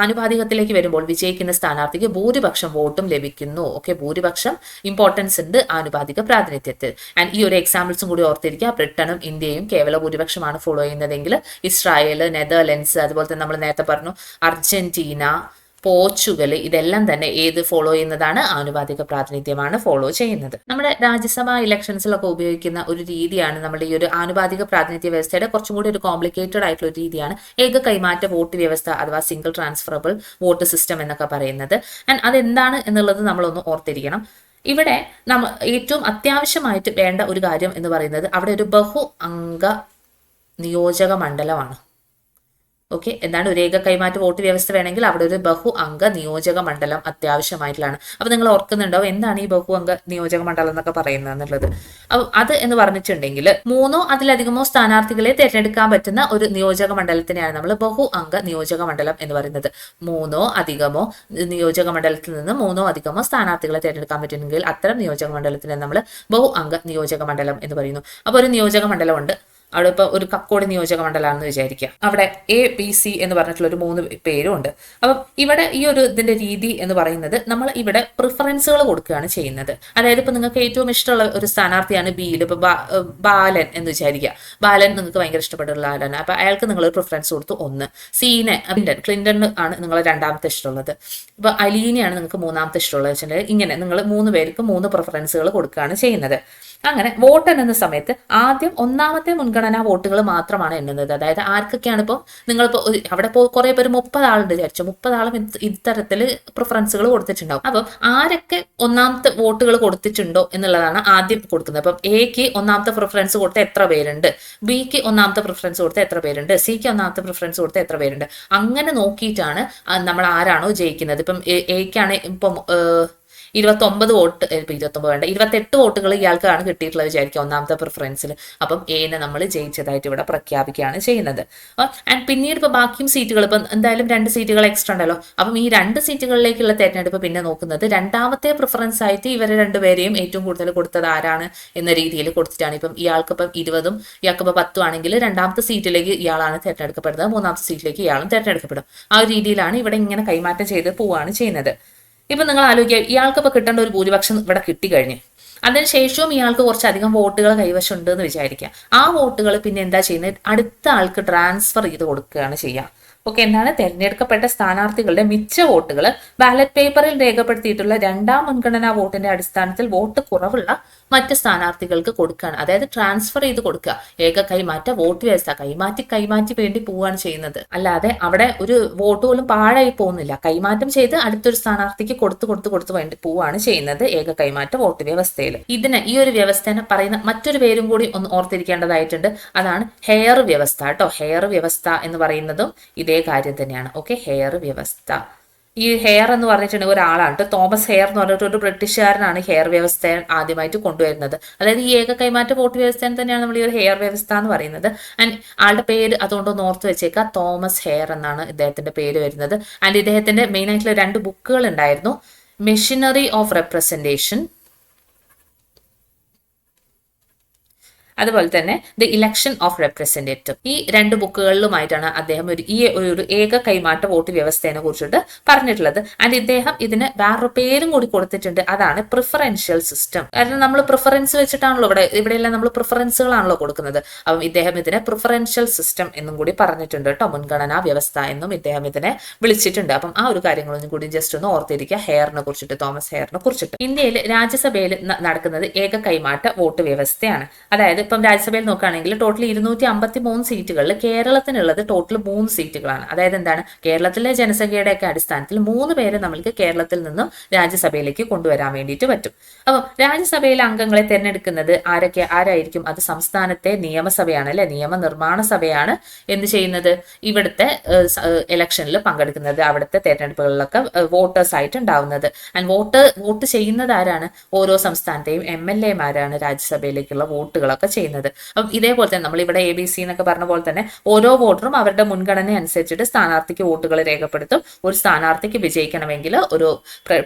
ആനുപാതികത്തിലേക്ക് വരുമ്പോൾ വിജയിക്കുന്ന സ്ഥാനാർത്ഥിക്ക് ഭൂരിപക്ഷം വോട്ടും ലഭിക്കുന്നു. ഓക്കെ, ഭൂരിപക്ഷം ഇമ്പോർട്ടൻസ് ഉണ്ട് ആനുപാതിക പ്രാതിനിധ്യത്തിൽ. ആൻഡ് ഈ ഒരു എക്സാമ്പിൾസും കൂടി ഓർത്തിരിക്കുക. ബ്രിട്ടനും ഇന്ത്യയും കേവല ഭൂരിപക്ഷമാണ് ഫോളോ ചെയ്യുന്നതെങ്കിൽ ഇസ്രായേൽ, നെതർലൻഡ്സ്, അതുപോലെ തന്നെ നമ്മൾ നേരത്തെ പറഞ്ഞു അർജന്റീന, പോർച്ചുഗൽ, ഇതെല്ലാം തന്നെ ഏത് ഫോളോ ചെയ്യുന്നതാണ്? ആനുപാതിക പ്രാതിനിധ്യമാണ് ഫോളോ ചെയ്യുന്നത്. നമ്മുടെ രാജ്യസഭാ ഇലക്ഷൻസിലൊക്കെ ഉപയോഗിക്കുന്ന ഒരു രീതിയാണ് നമ്മുടെ ഈ ഒരു ആനുപാതിക പ്രാതിനിധ്യ വ്യവസ്ഥയുടെ കുറച്ചും കൂടി ഒരു കോംപ്ലിക്കേറ്റഡ് ആയിട്ടുള്ള ഒരു രീതിയാണ് ഏക കൈമാറ്റ വോട്ട് വ്യവസ്ഥ അഥവാ സിംഗിൾ ട്രാൻസ്ഫറബിൾ വോട്ട് സിസ്റ്റം എന്നൊക്കെ പറയുന്നത്. ആൻഡ് അതെന്താണ് എന്നുള്ളത് നമ്മളൊന്ന് ഓർത്തിരിക്കണം. ഇവിടെ ഏറ്റവും അത്യാവശ്യമായിട്ട് വേണ്ട ഒരു കാര്യം എന്ന് പറയുന്നത് അവിടെ ഒരു ബഹു അംഗ നിയോജക മണ്ഡലമാണ്. ഓക്കെ, എന്താണ്? ഒരു ഏക കൈമാറ്റ വോട്ട് വ്യവസ്ഥ വേണമെങ്കിൽ അവിടെ ഒരു ബഹു അംഗ നിയോജക മണ്ഡലം അത്യാവശ്യമായിട്ടുള്ളതാണ്. അപ്പൊ നിങ്ങൾ ഓർക്കുന്നുണ്ടാവും എന്താണ് ഈ ബഹു അംഗ നിയോജക മണ്ഡലം എന്നൊക്കെ പറയുന്നത് എന്നുള്ളത്. അപ്പൊ അത് എന്ന് പറഞ്ഞിട്ടുണ്ടെങ്കിൽ 3 അതിലധികമോ സ്ഥാനാർത്ഥികളെ തിരഞ്ഞെടുക്കാൻ പറ്റുന്ന ഒരു നിയോജക മണ്ഡലത്തിനെയാണ് നമ്മൾ ബഹു അംഗ നിയോജക മണ്ഡലം എന്ന് പറയുന്നത്. 3 അധികമോ നിയോജക മണ്ഡലത്തിൽ നിന്ന് 3 അധികമോ സ്ഥാനാർത്ഥികളെ തിരഞ്ഞെടുക്കാൻ പറ്റുമെങ്കിൽ അത്തരം നിയോജക മണ്ഡലത്തിനെ നമ്മൾ ബഹു അംഗ നിയോജക മണ്ഡലം എന്ന് പറയുന്നു. അപ്പൊ ഒരു നിയോജക മണ്ഡലമുണ്ട്, അവിടെ ഇപ്പോൾ ഒരു കക്കോട് നിയോജക മണ്ഡലമാണെന്ന് വിചാരിക്കുക. അവിടെ ABC എന്ന് പറഞ്ഞിട്ടുള്ള ഒരു 3 പേരും ഉണ്ട്. അപ്പം ഇവിടെ ഈ ഒരു ഇതിന്റെ രീതി എന്ന് പറയുന്നത് നമ്മൾ ഇവിടെ പ്രിഫറൻസുകൾ കൊടുക്കുകയാണ് ചെയ്യുന്നത്. അതായത് ഇപ്പൊ നിങ്ങൾക്ക് ഏറ്റവും ഇഷ്ടമുള്ള ഒരു സ്ഥാനാർത്ഥിയാണ് ബിയിൽ, ഇപ്പൊ ബാലൻ എന്ന് വിചാരിക്കുക. ബാലൻ നിങ്ങൾക്ക് ഭയങ്കര ഇഷ്ടപ്പെട്ടുള്ള ആളാണ്. അപ്പൊ അയാൾക്ക് നിങ്ങൾ പ്രിഫറൻസ് കൊടുത്തു 1. സീനെ ക്ലിന്റൺ ആണ് നിങ്ങൾ രണ്ടാമത്തെ ഇഷ്ടമുള്ളത്. ഇപ്പൊ അലീനയാണ് നിങ്ങൾക്ക് മൂന്നാമത്തെ ഇഷ്ടമുള്ളത് വെച്ചിട്ടുണ്ടെങ്കിൽ ഇങ്ങനെ നിങ്ങൾ 3 പേർക്ക് 3 പ്രിഫറൻസുകൾ കൊടുക്കുകയാണ് ചെയ്യുന്നത്. അങ്ങനെ വോട്ട് എണ്ണുന്ന സമയത്ത് ആദ്യം ഒന്നാമത്തെ മുൻഗണനാ വോട്ടുകൾ മാത്രമാണ് എണ്ണുന്നത്. അതായത് ആർക്കൊക്കെയാണ് ഇപ്പോൾ നിങ്ങളിപ്പോൾ അവിടെ ഇപ്പോൾ കുറേ പേര് 30 ആളുണ്ട് വിചാരിച്ചു, 30 ആളും ഇത്തരത്തിൽ പ്രിഫറൻസുകൾ കൊടുത്തിട്ടുണ്ടാവും. അപ്പം ആരൊക്കെ ഒന്നാമത്തെ വോട്ടുകൾ കൊടുത്തിട്ടുണ്ടോ എന്നുള്ളതാണ് ആദ്യം കൊടുക്കുന്നത്. അപ്പം എക്ക് ഒന്നാമത്തെ പ്രിഫറൻസ് കൊടുത്ത എത്ര പേരുണ്ട്, ബിക്ക് ഒന്നാമത്തെ പ്രിഫറൻസ് കൊടുത്ത എത്ര പേരുണ്ട്, സിക്ക് ഒന്നാമത്തെ പ്രിഫറൻസ് കൊടുത്ത എത്ര പേരുണ്ട്, അങ്ങനെ നോക്കിയിട്ടാണ് നമ്മൾ ആരാണോ ജയിക്കുന്നത്. ഇപ്പം എക്കാണ് ഇപ്പം 29 വോട്ട്, 29 വേണ്ട 28 വോട്ടുകൾ ഇയാൾക്കാണ് കിട്ടിയിട്ടുള്ളത് വിചാരിക്കുക ഒന്നാമത്തെ പ്രിഫറൻസിൽ. അപ്പം എനെ നമ്മൾ ജയിച്ചതായിട്ട് ഇവിടെ പ്രഖ്യാപിക്കുകയാണ് ചെയ്യുന്നത്. ആൻഡ് പിന്നീട് ഇപ്പൊ ബാക്കിയും സീറ്റുകൾ ഇപ്പം എന്തായാലും 2 സീറ്റുകൾ എക്സ്ട്രാ ഉണ്ടല്ലോ. അപ്പം ഈ 2 സീറ്റുകളിലേക്കുള്ള തെരഞ്ഞെടുപ്പ് പിന്നെ നോക്കുന്നത് രണ്ടാമത്തെ പ്രിഫറൻസ് ആയിട്ട് ഇവരെ രണ്ടുപേരെയും ഏറ്റവും കൂടുതൽ കൊടുത്തത് ആരാണ് എന്ന രീതിയിൽ കൊടുത്തിട്ടാണ്. ഇപ്പം ഇയാൾക്കിപ്പം 20ഉം ഇയാൾക്കിപ്പോൾ 10 ആണെങ്കിൽ രണ്ടാമത്തെ സീറ്റിലേക്ക് ഇയാളാണ് തെരഞ്ഞെടുക്കപ്പെടുന്നത്, മൂന്നാമത്തെ സീറ്റിലേക്ക് ഇയാളും തെരഞ്ഞെടുക്കപ്പെടും. ആ ഒരു രീതിയിലാണ് ഇവിടെ ഇങ്ങനെ കൈമാറ്റം ചെയ്ത് പോവുകയാണ് ചെയ്യുന്നത്. ഇപ്പൊ നിങ്ങൾ ആലോചിക്കുക, ഇയാൾക്കിപ്പോൾ കിട്ടേണ്ട ഒരു ഭൂരിപക്ഷം ഇവിടെ കിട്ടിക്കഴിഞ്ഞു, അതിനുശേഷവും ഇയാൾക്ക് കുറച്ചധികം വോട്ടുകൾ കൈവശം ഉണ്ട് എന്ന് വിചാരിക്കുക. ആ വോട്ടുകൾ പിന്നെ എന്താ ചെയ്യുന്നത്, അടുത്ത ആൾക്ക് ട്രാൻസ്ഫർ ചെയ്ത് കൊടുക്കുകയാണ് ചെയ്യുക. ഓക്കെ, എന്താണ് തെരഞ്ഞെടുക്കപ്പെട്ട സ്ഥാനാർത്ഥികളുടെ മിച്ച വോട്ടുകൾ ബാലറ്റ് പേപ്പറിൽ രേഖപ്പെടുത്തിയിട്ടുള്ള 2ാം മുൻഗണനാ വോട്ടിന്റെ അടിസ്ഥാനത്തിൽ വോട്ട് കുറവുള്ള മറ്റ് സ്ഥാനാർത്ഥികൾക്ക് കൊടുക്കുകയാണ്. അതായത് ട്രാൻസ്ഫർ ചെയ്ത് കൊടുക്കുക. ഏക കൈമാറ്റ വോട്ട് വ്യവസ്ഥ, കൈമാറ്റി വേണ്ടി പോവുകയാണ് ചെയ്യുന്നത്. അല്ലാതെ അവിടെ ഒരു വോട്ട് പോലും പാഴായി പോകുന്നില്ല. കൈമാറ്റം ചെയ്ത് അടുത്തൊരു സ്ഥാനാർത്ഥിക്ക് കൊടുത്ത് വേണ്ടി പോവുകയാണ് ചെയ്യുന്നത് ഏക കൈമാറ്റ വോട്ട് വ്യവസ്ഥയിൽ. ഈ ഒരു വ്യവസ്ഥനെ പറയുന്ന മറ്റൊരു പേരും കൂടി ഒന്ന് ഓർത്തിരിക്കേണ്ടതായിട്ടുണ്ട്. അതാണ് ഹെയർ വ്യവസ്ഥ കേട്ടോ. ഹെയർ വ്യവസ്ഥ എന്ന് പറയുന്നതും ഇതേ കാര്യം തന്നെയാണ്. ഓക്കെ, ഹെയർ വ്യവസ്ഥ. ഈ ഹെയർ എന്ന് പറഞ്ഞിട്ടുണ്ടെങ്കിൽ ഒരാളാണ്, തോമസ് ഹെയർ എന്ന് പറഞ്ഞിട്ട് ഒരു ബ്രിട്ടീഷുകാരനാണ് ഹെയർ വ്യവസ്ഥ ആദ്യമായിട്ട് കൊണ്ടുവരുന്നത്. അതായത് ഈ ഏക കൈമാറ്റ വോട്ട് വ്യവസ്ഥ തന്നെയാണ് നമ്മൾ ഈ ഒരു ഹെയർ വ്യവസ്ഥ എന്ന് പറയുന്നത്. ആൻഡ് ആളുടെ പേര് അതുകൊണ്ടൊന്ന് ഓർത്ത് വെച്ചേക്കുക, തോമസ് ഹെയർ എന്നാണ് ഇദ്ദേഹത്തിന്റെ പേര് വരുന്നത്. ആൻഡ് ഇദ്ദേഹത്തിന്റെ മെയിൻ ആയിട്ടുള്ള 2 ബുക്കുകൾ ഉണ്ടായിരുന്നു, മെഷീനറി ഓഫ് റെപ്രസെന്റേഷൻ, അതുപോലെ തന്നെ ദി ഇലക്ഷൻ ഓഫ് റെപ്രസെന്റേറ്റീവ്. ഈ 2 ബുക്കുകളിലുമായിട്ടാണ് അദ്ദേഹം ഒരു ഏക കൈമാറ്റ വോട്ട് വ്യവസ്ഥയെ കുറിച്ചിട്ട് പറഞ്ഞിട്ടുള്ളത്. ആൻഡ് ഇദ്ദേഹം ഇതിന് വേറൊരു പേരും കൂടി കൊടുത്തിട്ടുണ്ട്, അതാണ് പ്രിഫറൻഷ്യൽ സിസ്റ്റം. കാരണം നമ്മൾ പ്രിഫറൻസ് വെച്ചിട്ടാണല്ലോ ഇവിടെയെല്ലാം നമ്മൾ പ്രിഫറൻസുകളാണല്ലോ കൊടുക്കുന്നത്. അപ്പം ഇദ്ദേഹം ഇതിനെ പ്രിഫറൻഷ്യൽ സിസ്റ്റം എന്നും കൂടി പറഞ്ഞിട്ടുണ്ട് കേട്ടോ. മുൻഗണനാ വ്യവസ്ഥ എന്നും ഇദ്ദേഹം ഇതിനെ വിളിച്ചിട്ടുണ്ട്. അപ്പം ആ ഒരു കാര്യങ്ങളൊന്നും കൂടി ജസ്റ്റ് ഒന്ന് ഓർത്തിരിക്കുക ഹെയറിനെ കുറിച്ചിട്ട്, തോമസ് ഹെയറിനെ കുറിച്ചിട്ട്. ഇന്ത്യയിൽ രാജ്യസഭയിൽ നടക്കുന്നത് ഏക കൈമാറ്റ വോട്ട് വ്യവസ്ഥയാണ്. അതായത് ഇപ്പം രാജ്യസഭയിൽ നോക്കുകയാണെങ്കിൽ ടോട്ടൽ 253 സീറ്റുകളിൽ കേരളത്തിനുള്ളത് ടോട്ടൽ 3 സീറ്റുകളാണ്. അതായത് എന്താണ്, കേരളത്തിലെ ജനസംഖ്യയുടെ ഒക്കെ അടിസ്ഥാനത്തിൽ 3 പേരെ നമ്മൾക്ക് കേരളത്തിൽ നിന്നും രാജ്യസഭയിലേക്ക് കൊണ്ടുവരാൻ വേണ്ടിയിട്ട് പറ്റും. അപ്പം രാജ്യസഭയിലെ അംഗങ്ങളെ തിരഞ്ഞെടുക്കുന്നത് ആരായിരിക്കും? അത് സംസ്ഥാനത്തെ നിയമസഭയാണ് അല്ലെ, നിയമനിർമ്മാണ സഭയാണ് എന്ത് ചെയ്യുന്നത്, ഇവിടുത്തെ ഇലക്ഷനിൽ പങ്കെടുക്കുന്നത്, അവിടുത്തെ തെരഞ്ഞെടുപ്പുകളിലൊക്കെ വോട്ടേഴ്സ് ആയിട്ട് ഉണ്ടാവുന്നത്. ആൻഡ് വോട്ട് ചെയ്യുന്നത് ആരാണ്? ഓരോ സംസ്ഥാനത്തെയും MLA-മാരാണ് രാജ്യസഭയിലേക്കുള്ള വോട്ടുകളൊക്കെ ചെയ്യുന്നത്. അപ്പം ഇതേപോലെ തന്നെ നമ്മൾ ഇവിടെ ABC എന്നൊക്കെ പറഞ്ഞ പോലെ തന്നെ ഓരോ വോട്ടറും അവരുടെ മുൻഗണന അനുസരിച്ചിട്ട് സ്ഥാനാർത്ഥിക്ക് വോട്ടുകൾ രേഖപ്പെടുത്തും. ഒരു സ്ഥാനാർത്ഥിക്ക് വിജയിക്കണമെങ്കിൽ ഒരു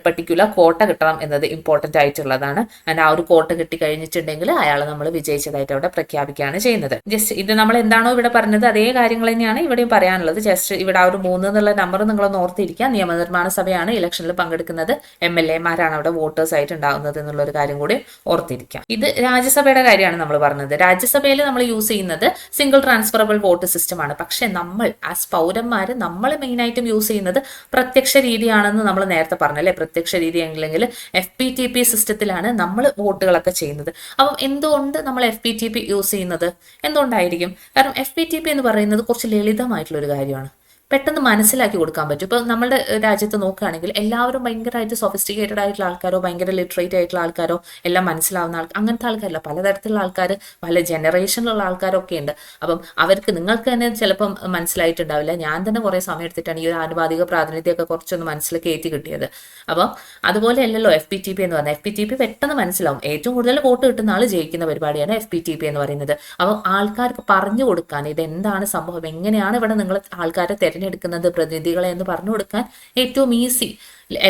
പെർട്ടിക്കുലർ കോട്ട കിട്ടണം എന്നത് ഇമ്പോർട്ടന്റ് ആയിട്ടുള്ളതാണ്. ആൻഡ് ആ ഒരു കോട്ട കിട്ടി കഴിഞ്ഞിട്ടുണ്ടെങ്കിൽ അയാളെ നമ്മൾ വിജയിച്ചതായിട്ട് അവിടെ പ്രഖ്യാപിക്കുകയാണ് ചെയ്യുന്നത്. ജസ്റ്റ് ഇത് നമ്മൾ എന്താണോ ഇവിടെ പറഞ്ഞത് അതേ കാര്യങ്ങൾ തന്നെയാണ് ഇവിടെയും പറയാനുള്ളത്. ജസ്റ്റ് ഇവിടെ ആ ഒരു 3 എന്നുള്ള നമ്പർ നിങ്ങളൊന്ന് ഓർത്തിരിക്കുക. നിയമനിർമ്മാണ സഭയാണ് ഇലക്ഷനിൽ പങ്കെടുക്കുന്നത്, MLA-മാരാണ് അവിടെ വോട്ടേഴ്സ് ആയിട്ട് ഉണ്ടാകുന്നത് എന്നുള്ള ഒരു കാര്യം കൂടി ഓർത്തിരിക്കാം. ഇത് രാജ്യസഭയുടെ കാര്യമാണ് നമ്മൾ പറഞ്ഞത്. രാജ്യസഭയിൽ നമ്മൾ യൂസ് ചെയ്യുന്നത് സിംഗിൾ ട്രാൻസ്ഫറബിൾ വോട്ട് സിസ്റ്റം ആണ്. പക്ഷെ നമ്മൾ ആസ് പൗരന്മാർ നമ്മൾ മെയിനായിട്ടും യൂസ് ചെയ്യുന്നത് പ്രത്യക്ഷ രീതിയാണെന്ന് നമ്മൾ നേരത്തെ പറഞ്ഞല്ലേ. പ്രത്യക്ഷ രീതി അല്ലെങ്കിൽ FPTP സിസ്റ്റത്തിലാണ് നമ്മൾ വോട്ടുകളൊക്കെ ചെയ്യുന്നത്. അപ്പം എന്തുകൊണ്ട് നമ്മൾ FPTP യൂസ് ചെയ്യുന്നത്? എന്തുകൊണ്ടായിരിക്കും? കാരണം FPTP എന്ന് പറയുന്നത് കുറച്ച് ലളിതമായിട്ടുള്ള ഒരു കാര്യമാണ്, പെട്ടെന്ന് മനസ്സിലാക്കി കൊടുക്കാൻ പറ്റും. ഇപ്പോൾ നമ്മുടെ രാജ്യത്ത് നോക്കുകയാണെങ്കിൽ എല്ലാവരും ഭയങ്കരമായിട്ട് സൊഫിസ്റ്റിക്കേറ്റഡ് ആയിട്ടുള്ള ആൾക്കാരോ ഭയങ്കര ലിറ്ററേറ്റ് ആയിട്ടുള്ള ആൾക്കാരോ എല്ലാം മനസ്സിലാവുന്ന അങ്ങനത്തെ ആൾക്കാരല്ല, പലതരത്തിലുള്ള ആൾക്കാർ, പല ജനറേഷനിലുള്ള ആൾക്കാരൊക്കെ ഉണ്ട്. അപ്പം അവർക്ക് നിങ്ങൾക്ക് തന്നെ ചിലപ്പം മനസ്സിലായിട്ടുണ്ടാവില്ല. ഞാൻ തന്നെ കുറേ സമയം എടുത്തിട്ടാണ് ഈ ഒരു ആനുപാതിക പ്രാതിനിധ്യമൊക്കെ കുറച്ചൊന്ന് മനസ്സിൽ കയറ്റി കിട്ടിയത്. അപ്പം അതുപോലെ അല്ലല്ലോ FPTP എന്ന് പറഞ്ഞാൽ. FPTP പെട്ടെന്ന് മനസ്സിലാവും. ഏറ്റവും കൂടുതൽ വോട്ട് കിട്ടുന്ന ആൾ ജയിക്കുന്ന പരിപാടിയാണ് FPTP എന്ന് പറയുന്നത്. അപ്പം ആൾക്കാർക്ക് പറഞ്ഞു കൊടുക്കാൻ ഇതെന്താണ് സംഭവം, എങ്ങനെയാണ് ഇവിടെ നിങ്ങൾ ആൾക്കാരെ തിരഞ്ഞെടുക്കുന്നത് പ്രതിനിധികളെ എന്ന് പറഞ്ഞു കൊടുക്കാൻ ഏറ്റവും ഈസി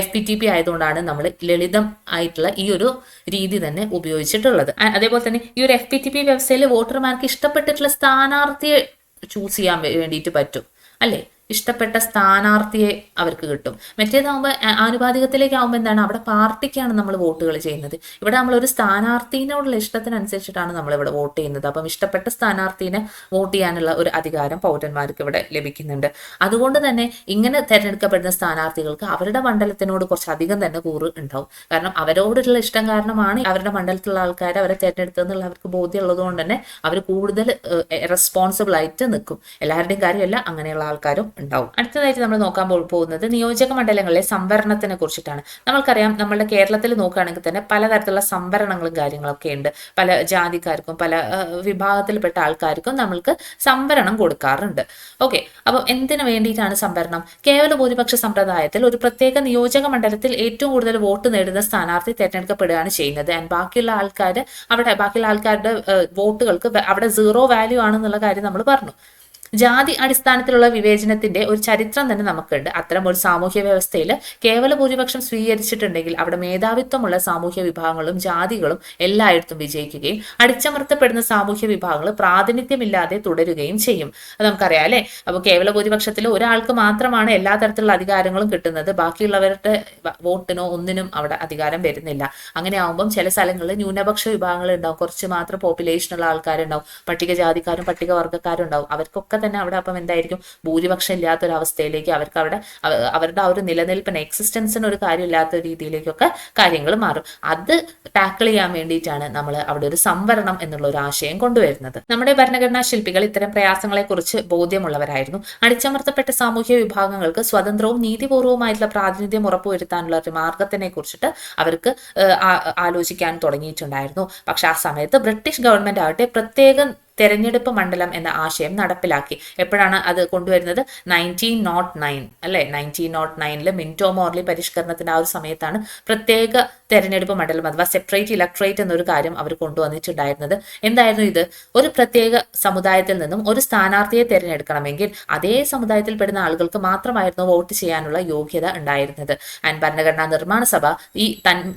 FPTP ആയതുകൊണ്ടാണ് നമ്മൾ ലളിതം ആയിട്ടുള്ള ഈ ഒരു രീതി തന്നെ ഉപയോഗിച്ചിട്ടുള്ളത്. അതേപോലെ തന്നെ ഈ ഒരു FPTP വ്യവസ്ഥയിൽ വോട്ടർമാർക്ക് ഇഷ്ടപ്പെട്ടിട്ടുള്ള സ്ഥാനാർത്ഥിയെ ചൂസ് ചെയ്യാൻ വേണ്ടിയിട്ട് പറ്റും അല്ലേ, ഇഷ്ടപ്പെട്ട സ്ഥാനാർത്ഥിയെ അവർക്ക് കിട്ടും. മറ്റേതാകുമ്പോൾ ആനുപാതികത്തിലേക്ക് ആകുമ്പോൾ എന്താണ്, അവിടെ പാർട്ടിക്കാണ് നമ്മൾ വോട്ടുകൾ ചെയ്യുന്നത്. ഇവിടെ നമ്മൾ ഒരു സ്ഥാനാർത്ഥിനോടുള്ള ഇഷ്ടത്തിനനുസരിച്ചിട്ടാണ് നമ്മൾ ഇവിടെ വോട്ട് ചെയ്യുന്നത്. അപ്പം ഇഷ്ടപ്പെട്ട സ്ഥാനാർത്ഥിനെ വോട്ട് ചെയ്യാനുള്ള ഒരു അധികാരം പൗരന്മാർക്ക് ഇവിടെ ലഭിക്കുന്നുണ്ട്. അതുകൊണ്ട് തന്നെ ഇങ്ങനെ തിരഞ്ഞെടുക്കപ്പെടുന്ന സ്ഥാനാർത്ഥികൾക്ക് അവരുടെ മണ്ഡലത്തിനോട് കുറച്ചധികം തന്നെ കൂറ് ഉണ്ടാവും. കാരണം അവരോടുള്ള ഇഷ്ടം കാരണമാണ് അവരുടെ മണ്ഡലത്തിലുള്ള ആൾക്കാരെ അവരെ തിരഞ്ഞെടുത്തതെന്നുള്ള അവർക്ക് ബോധ്യമുള്ളത് കൊണ്ട് തന്നെ അവർ കൂടുതൽ റെസ്പോൺസിബിൾ ആയിട്ട് നിൽക്കും. എല്ലാവരുടെയും കാര്യമല്ല, അങ്ങനെയുള്ള ആൾക്കാരും ഉണ്ടാവും. അടുത്തതായിട്ട് നമ്മൾ നോക്കാൻ പോകുന്നത് നിയോജക മണ്ഡലങ്ങളിലെ സംവരണത്തിനെ കുറിച്ചിട്ടാണ്. നമ്മൾക്കറിയാം, നമ്മുടെ കേരളത്തിൽ നോക്കുകയാണെങ്കിൽ തന്നെ പലതരത്തിലുള്ള സംവരണങ്ങളും കാര്യങ്ങളൊക്കെ ഉണ്ട്. പല ജാതിക്കാർക്കും പല വിഭാഗത്തിൽപ്പെട്ട ആൾക്കാർക്കും നമ്മൾക്ക് സംവരണം കൊടുക്കാറുണ്ട്. ഓക്കെ, അപ്പോൾ എന്തിനു വേണ്ടിയിട്ടാണ് സംവരണം? കേവല ഭൂരിപക്ഷ സമ്പ്രദായത്തിൽ ഒരു പ്രത്യേക നിയോജക മണ്ഡലത്തിൽ ഏറ്റവും കൂടുതൽ വോട്ട് നേടുന്ന സ്ഥാനാർത്ഥി തിരഞ്ഞെടുക്കപ്പെടുകയാണ് ചെയ്യുന്നത്. ആൻഡ് ബാക്കിയുള്ള ആൾക്കാരുടെ വോട്ടുകൾക്ക് അവിടെ 0 വാല്യൂ ആണെന്നുള്ള കാര്യം നമ്മൾ പറഞ്ഞു. ജാതി അടിസ്ഥാനത്തിലുള്ള വിവേചനത്തിന്റെ ഒരു ചരിത്രം തന്നെ നമുക്കുണ്ട്. അത്തരം ഒരു സാമൂഹ്യ വ്യവസ്ഥയിൽ കേവല ഭൂരിപക്ഷം സ്വീകരിച്ചിട്ടുണ്ടെങ്കിൽ അവിടെ മേധാവിത്വമുള്ള സാമൂഹ്യ വിഭാഗങ്ങളും ജാതികളും എല്ലായിടത്തും വിജയിക്കുകയും അടിച്ചമർത്തപ്പെടുന്ന സാമൂഹ്യ വിഭാഗങ്ങൾ പ്രാതിനിധ്യമില്ലാതെ തുടരുകയും ചെയ്യും. അത് നമുക്കറിയാം അല്ലെ. അപ്പോൾ കേവല ഭൂരിപക്ഷത്തിൽ ഒരാൾക്ക് മാത്രമാണ് എല്ലാ തരത്തിലുള്ള അധികാരങ്ങളും കിട്ടുന്നത്. ബാക്കിയുള്ളവരുടെ വോട്ടിനോ ഒന്നിനും അവിടെ അധികാരം വരുന്നില്ല. അങ്ങനെ ആകുമ്പം ചില സ്ഥലങ്ങളിൽ ന്യൂനപക്ഷ വിഭാഗങ്ങൾ ഉണ്ടാവും, കുറച്ച് മാത്രം പോപ്പുലേഷനുള്ള ആൾക്കാരുണ്ടാവും, പട്ടികജാതിക്കാരും പട്ടികവർഗ്ഗക്കാരും ഉണ്ടാവും. അവർക്കൊക്കെ തന്നെ അവിടെ അപ്പം എന്തായിരിക്കും, ഭൂരിപക്ഷം ഇല്ലാത്തൊരവസ്ഥയിലേക്ക് അവർക്ക് അവിടെ അവരുടെ ആ ഒരു നിലനിൽപ്പിന് എക്സിസ്റ്റൻസിന് ഒരു കാര്യമില്ലാത്ത രീതിയിലേക്കൊക്കെ കാര്യങ്ങൾ മാറും. അത് ടാക്കിൾ ചെയ്യാൻ വേണ്ടിയിട്ടാണ് നമ്മൾ അവിടെ ഒരു സംവരണം എന്നുള്ള ഒരു ആശയം കൊണ്ടുവരുന്നത്. നമ്മുടെ ഭരണഘടനാ ശില്പികൾ ഇത്തരം പ്രയാസങ്ങളെ കുറിച്ച് ബോധ്യമുള്ളവരായിരുന്നു. അടിച്ചമർത്തപ്പെട്ട സാമൂഹ്യ വിഭാഗങ്ങൾക്ക് സ്വതന്ത്രവും നീതിപൂർവവുമായിട്ടുള്ള പ്രാതിനിധ്യം ഉറപ്പുവരുത്താനുള്ള ഒരു മാർഗത്തിനെ കുറിച്ചിട്ട് അവർക്ക് ആലോചിക്കാൻ തുടങ്ങിയിട്ടുണ്ടായിരുന്നു. പക്ഷെ ആ സമയത്ത് ബ്രിട്ടീഷ് ഗവൺമെന്റ് ആകട്ടെ പ്രത്യേക തെരഞ്ഞെടുപ്പ് മണ്ഡലം എന്ന ആശയം നടപ്പിലാക്കി. എപ്പോഴാണ് അത് കൊണ്ടുവരുന്നത്? 1909 അല്ലെ. 1909 മിന്റോ മോർലി പരിഷ്കരണത്തിന്റെ ആ ഒരു സമയത്താണ് പ്രത്യേക തെരഞ്ഞെടുപ്പ് മണ്ഡലം അഥവാ സെപ്പറേറ്റ് ഇലക്ട്രേറ്റ് എന്നൊരു കാര്യം അവർ കൊണ്ടുവന്നിട്ടുണ്ടായിരുന്നത്. എന്തായിരുന്നു ഇത്? ഒരു പ്രത്യേക സമുദായത്തിൽ നിന്നും ഒരു സ്ഥാനാർത്ഥിയെ തിരഞ്ഞെടുക്കണമെങ്കിൽ അതേ സമുദായത്തിൽ പെടുന്ന ആളുകൾക്ക് മാത്രമായിരുന്നു വോട്ട് ചെയ്യാനുള്ള യോഗ്യത ഉണ്ടായിരുന്നത്. ആൻഡ് ഭരണഘടനാ നിർമ്മാണ സഭ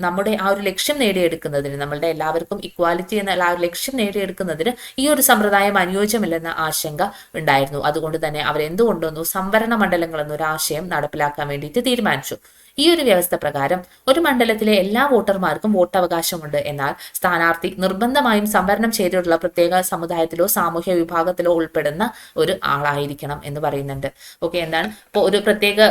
നമ്മുടെ ആ ഒരു ലക്ഷ്യം നേടിയെടുക്കുന്നതിന്, നമ്മളുടെ എല്ലാവർക്കും ഇക്വാലിറ്റി എന്ന ആ ഒരു ലക്ഷ്യം നേടിയെടുക്കുന്നതിന് ഈ ഒരു സമ്പ്രദായം അനുയോജ്യമല്ലെന്ന ആശങ്ക ഉണ്ടായിരുന്നു. അതുകൊണ്ട് തന്നെ അവർ എന്തുകൊണ്ടുവന്നു? സംവരണ മണ്ഡലങ്ങൾ എന്നൊരു ആശയം നടപ്പിലാക്കാൻ വേണ്ടിയിട്ട് തീരുമാനിച്ചു. ഈ ഒരു വ്യവസ്ഥ പ്രകാരം ഒരു മണ്ഡലത്തിലെ എല്ലാ വോട്ടർമാർക്കും വോട്ടവകാശമുണ്ട്. എന്നാൽ സ്ഥാനാർത്ഥി നിർബന്ധമായും സംവരണം ചെയ്തിട്ടുള്ള പ്രത്യേക സമുദായത്തിലോ സാമൂഹ്യ വിഭാഗത്തിലോ ഉൾപ്പെടുന്ന ഒരു ആളായിരിക്കണം എന്ന് പറയുന്നുണ്ട്. ഓക്കെ, എന്താണ് ഇപ്പോൾ ഒരു പ്രത്യേക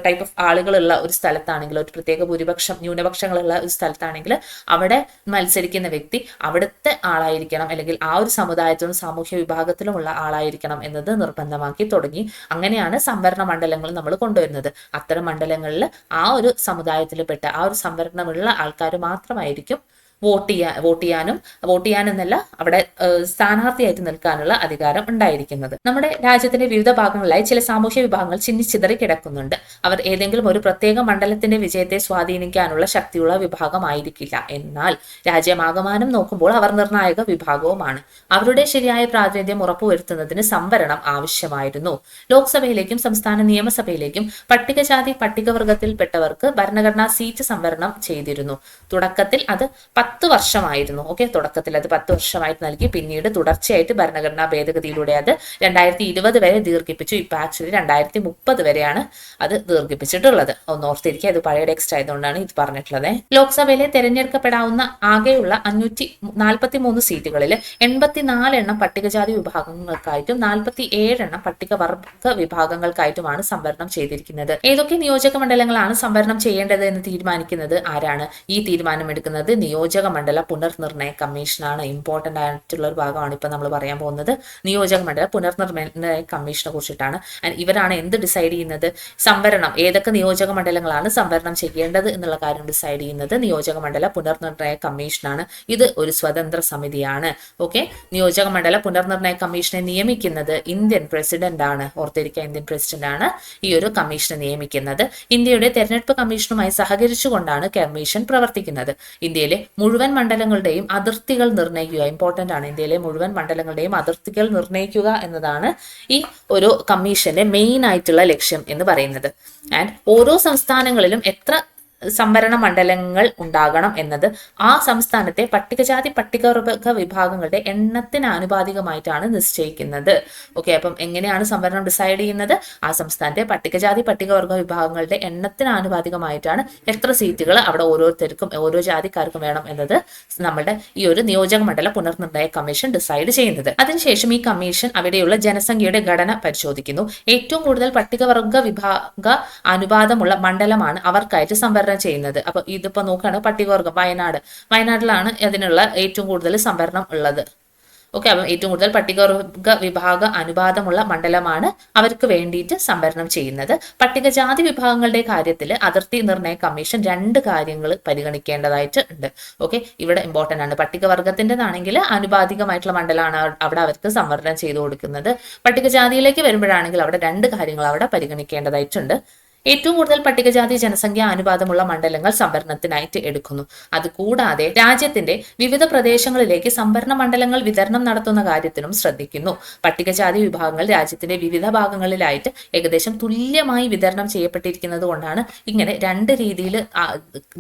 ടൈപ്പ് ഓഫ് ആളുകളുള്ള ഒരു സ്ഥലത്താണെങ്കിൽ, ഒരു പ്രത്യേക ഭൂരിപക്ഷം ന്യൂനപക്ഷങ്ങളുള്ള ഒരു സ്ഥലത്താണെങ്കിൽ അവിടെ മത്സരിക്കുന്ന വ്യക്തി അവിടുത്തെ ആളായിരിക്കണം, അല്ലെങ്കിൽ ആ ഒരു സമുദായത്തിലും സാമൂഹ്യ വിഭാഗത്തിലുമുള്ള ആളായിരിക്കണം എന്നത് നിർബന്ധമാക്കി തുടങ്ങി. അങ്ങനെയാണ് സംവരണ മണ്ഡലങ്ങൾ നമ്മൾ കൊണ്ടുവരുന്നത്. അത്തരം മണ്ഡലങ്ങളിൽ ആ ഒരു സമുദായത്തിൽപ്പെട്ട ആ ഒരു സംവരണമുള്ള ആൾക്കാർ മാത്രമായിരിക്കും വോട്ട് ചെയ്യാനെന്നല്ല അവിടെ സ്ഥാനാർത്ഥിയായിട്ട് നിൽക്കാനുള്ള അധികാരം ഉണ്ടായിരിക്കുന്നത്. നമ്മുടെ രാജ്യത്തിന്റെ വിവിധ ഭാഗങ്ങളിലായി ചില സാമൂഹ്യ വിഭാഗങ്ങൾ ചിന്നിച്ചിതറി കിടക്കുന്നുണ്ട്. അവർ ഏതെങ്കിലും ഒരു പ്രത്യേക മണ്ഡലത്തിന്റെ വിജയത്തെ സ്വാധീനിക്കാനുള്ള ശക്തിയുള്ള വിഭാഗമായിരിക്കില്ല. എന്നാൽ രാജ്യമാകമാനം നോക്കുമ്പോൾ അവർ നിർണായക വിഭാഗവുമാണ്. അവരുടെ ശരിയായ പ്രാതിനിധ്യം ഉറപ്പുവരുത്തുന്നതിന് സംവരണം ആവശ്യമായിരുന്നു. ലോക്സഭയിലേക്കും സംസ്ഥാന നിയമസഭയിലേക്കും പട്ടികജാതി പട്ടികവർഗത്തിൽപ്പെട്ടവർക്ക് ഭരണഘടനാ സീറ്റ് സംവരണം ചെയ്തിരുന്നു. തുടക്കത്തിൽ അത് 10 വർഷമായിരുന്നു. ഓക്കെ, തുടക്കത്തിൽ അത് 10 വർഷമായിട്ട് നൽകി. പിന്നീട് തുടർച്ചയായിട്ട് ഭരണഘടനാ ഭേദഗതിയിലൂടെ അത് 2020 വരെ ദീർഘിപ്പിച്ചു. ഇപ്പൊ ആക്ച്വലി 2030 വരെയാണ് അത് ദീർഘിപ്പിച്ചിട്ടുള്ളത്. ഒന്ന് ഓർത്തിരിക്കുക, ഇത് പഴയ ടെക്സ്റ്റ് ആയതുകൊണ്ടാണ് ഇത് പറഞ്ഞിട്ടുള്ളത്. ലോക്സഭയിലെ തെരഞ്ഞെടുക്കപ്പെടാവുന്ന ആകെയുള്ള 543 സീറ്റുകളിൽ 84 എണ്ണം പട്ടികജാതി വിഭാഗങ്ങൾക്കായിട്ടും 47 എണ്ണം പട്ടികവർഗ വിഭാഗങ്ങൾക്കായിട്ടുമാണ് സംവരണം ചെയ്തിരിക്കുന്നത്. ഏതൊക്കെ നിയോജക മണ്ഡലങ്ങളാണ് സംവരണം ചെയ്യേണ്ടത് എന്ന് തീരുമാനിക്കുന്നത് ആരാണ്? ഈ തീരുമാനം എടുക്കുന്നത് നിയോജക മണ്ഡല പുനർനിർണയ കമ്മീഷനാണ്. ഇമ്പോർട്ടന്റ് ആയിട്ടുള്ള ഒരു ഭാഗമാണ് ഇപ്പൊ നമ്മൾ പറയാൻ പോകുന്നത്. നിയോജക മണ്ഡല പുനർനിർണയ കമ്മീഷനെ കുറിച്ചിട്ടാണ്. ഇവരാണ് എന്ത് ഡിസൈഡ് ചെയ്യുന്നത്? സംവരണം, ഏതൊക്കെ നിയോജക മണ്ഡലങ്ങളാണ് സംവരണം ചെയ്യേണ്ടത് എന്നുള്ള കാര്യം ഡിസൈഡ് ചെയ്യുന്നത് നിയോജക മണ്ഡല പുനർനിർണയ കമ്മീഷനാണ്. ഇത് ഒരു സ്വതന്ത്ര സമിതിയാണ്. ഓക്കെ, നിയോജക മണ്ഡല പുനർനിർണയ കമ്മീഷനെ നിയമിക്കുന്നത് ഇന്ത്യൻ പ്രസിഡന്റ് ആണ്. ഓർത്തിരിക്കുക, ഇന്ത്യൻ പ്രസിഡന്റ് ആണ് ഈ ഒരു കമ്മീഷനെ നിയമിക്കുന്നത്. ഇന്ത്യയുടെ തെരഞ്ഞെടുപ്പ് കമ്മീഷനുമായി സഹകരിച്ചുകൊണ്ടാണ് കമ്മീഷൻ പ്രവർത്തിക്കുന്നത്. ഇന്ത്യയിലെ മുഴുവൻ മണ്ഡലങ്ങളുടെയും അതിർത്തികൾ നിർണ്ണയിക്കുക, ഇമ്പോർട്ടൻ്റ് ആണ്. ഇന്ത്യയിലെ മുഴുവൻ മണ്ഡലങ്ങളുടെയും അതിർത്തികൾ നിർണ്ണയിക്കുക എന്നതാണ് ഈ ഒരു കമ്മീഷന്റെ മെയിൻ ആയിട്ടുള്ള ലക്ഷ്യം എന്ന് പറയുന്നത്. ആൻഡ് ഓരോ സംസ്ഥാനങ്ങളിലും എത്ര സംവരണ മണ്ഡലങ്ങൾ ഉണ്ടാകണം എന്നത് ആ സംസ്ഥാനത്തെ പട്ടികജാതി പട്ടികവർഗ വിഭാഗങ്ങളുടെ എണ്ണത്തിന് ആനുപാതികമായിട്ടാണ് നിശ്ചയിക്കുന്നത്. ഓക്കെ, അപ്പം എങ്ങനെയാണ് സംവരണം ഡിസൈഡ് ചെയ്യുന്നത്? ആ സംസ്ഥാനത്തെ പട്ടികജാതി പട്ടികവർഗ വിഭാഗങ്ങളുടെ എണ്ണത്തിന് ആനുപാതികമായിട്ടാണ് എത്ര സീറ്റുകൾ അവിടെ ഓരോരുത്തർക്കും ഓരോ ജാതിക്കാർക്കും വേണം എന്നത് നമ്മുടെ ഈ ഒരു നിയോജക മണ്ഡല പുനർനിർണയ കമ്മീഷൻ ഡിസൈഡ് ചെയ്യുന്നത്. അതിനുശേഷം ഈ കമ്മീഷൻ അവിടെയുള്ള ജനസംഖ്യയുടെ ഘടന പരിശോധിക്കുന്നു. ഏറ്റവും കൂടുതൽ പട്ടികവർഗ വിഭാഗ അനുപാതമുള്ള മണ്ഡലമാണ് അവർക്കായിട്ട് സംവരണം ചെയ്യുന്നത്. അപ്പൊ ഇതിപ്പോ നോക്കുകയാണ് പട്ടികവർഗം വയനാട്ടിലാണ് അതിനുള്ള ഏറ്റവും കൂടുതൽ സംവരണം ഉള്ളത്. ഓക്കെ, അപ്പം ഏറ്റവും കൂടുതൽ പട്ടികവർഗ വിഭാഗ അനുപാതമുള്ള മണ്ഡലമാണ് അവർക്ക് വേണ്ടിയിട്ട് സംവരണം ചെയ്യുന്നത്. പട്ടികജാതി വിഭാഗങ്ങളുടെ കാര്യത്തിൽ അതിർത്തി നിർണയ കമ്മീഷൻ 2 കാര്യങ്ങൾ പരിഗണിക്കേണ്ടതായിട്ട് ഉണ്ട്. ഓക്കെ, ഇവിടെ ഇമ്പോർട്ടൻ്റ് ആണ്. പട്ടികവർഗത്തിൻ്റെതാണെങ്കിൽ ആനുപാതികമായിട്ടുള്ള മണ്ഡലമാണ് അവിടെ അവർക്ക് സംവരണം ചെയ്തു കൊടുക്കുന്നത്. പട്ടികജാതിയിലേക്ക് വരുമ്പോഴാണെങ്കിൽ അവിടെ 2 കാര്യങ്ങൾ അവിടെ പരിഗണിക്കേണ്ടതായിട്ടുണ്ട്. ഏറ്റവും കൂടുതൽ പട്ടികജാതി ജനസംഖ്യ അനുപാതമുള്ള മണ്ഡലങ്ങൾ സംവരണത്തിനായിട്ട് എടുക്കുന്നു. അതുകൂടാതെ രാജ്യത്തിന്റെ വിവിധ പ്രദേശങ്ങളിലേക്ക് സംവരണ മണ്ഡലങ്ങൾ വിതരണം നടത്തുന്ന കാര്യത്തിലും ശ്രദ്ധിക്കുന്നു. പട്ടികജാതി വിഭാഗങ്ങൾ രാജ്യത്തിന്റെ വിവിധ ഭാഗങ്ങളിലായിട്ട് ഏകദേശം തുല്യമായി വിതരണം ചെയ്യപ്പെട്ടിരിക്കുന്നത് കൊണ്ടാണ് ഇങ്ങനെ 2 രീതിയിൽ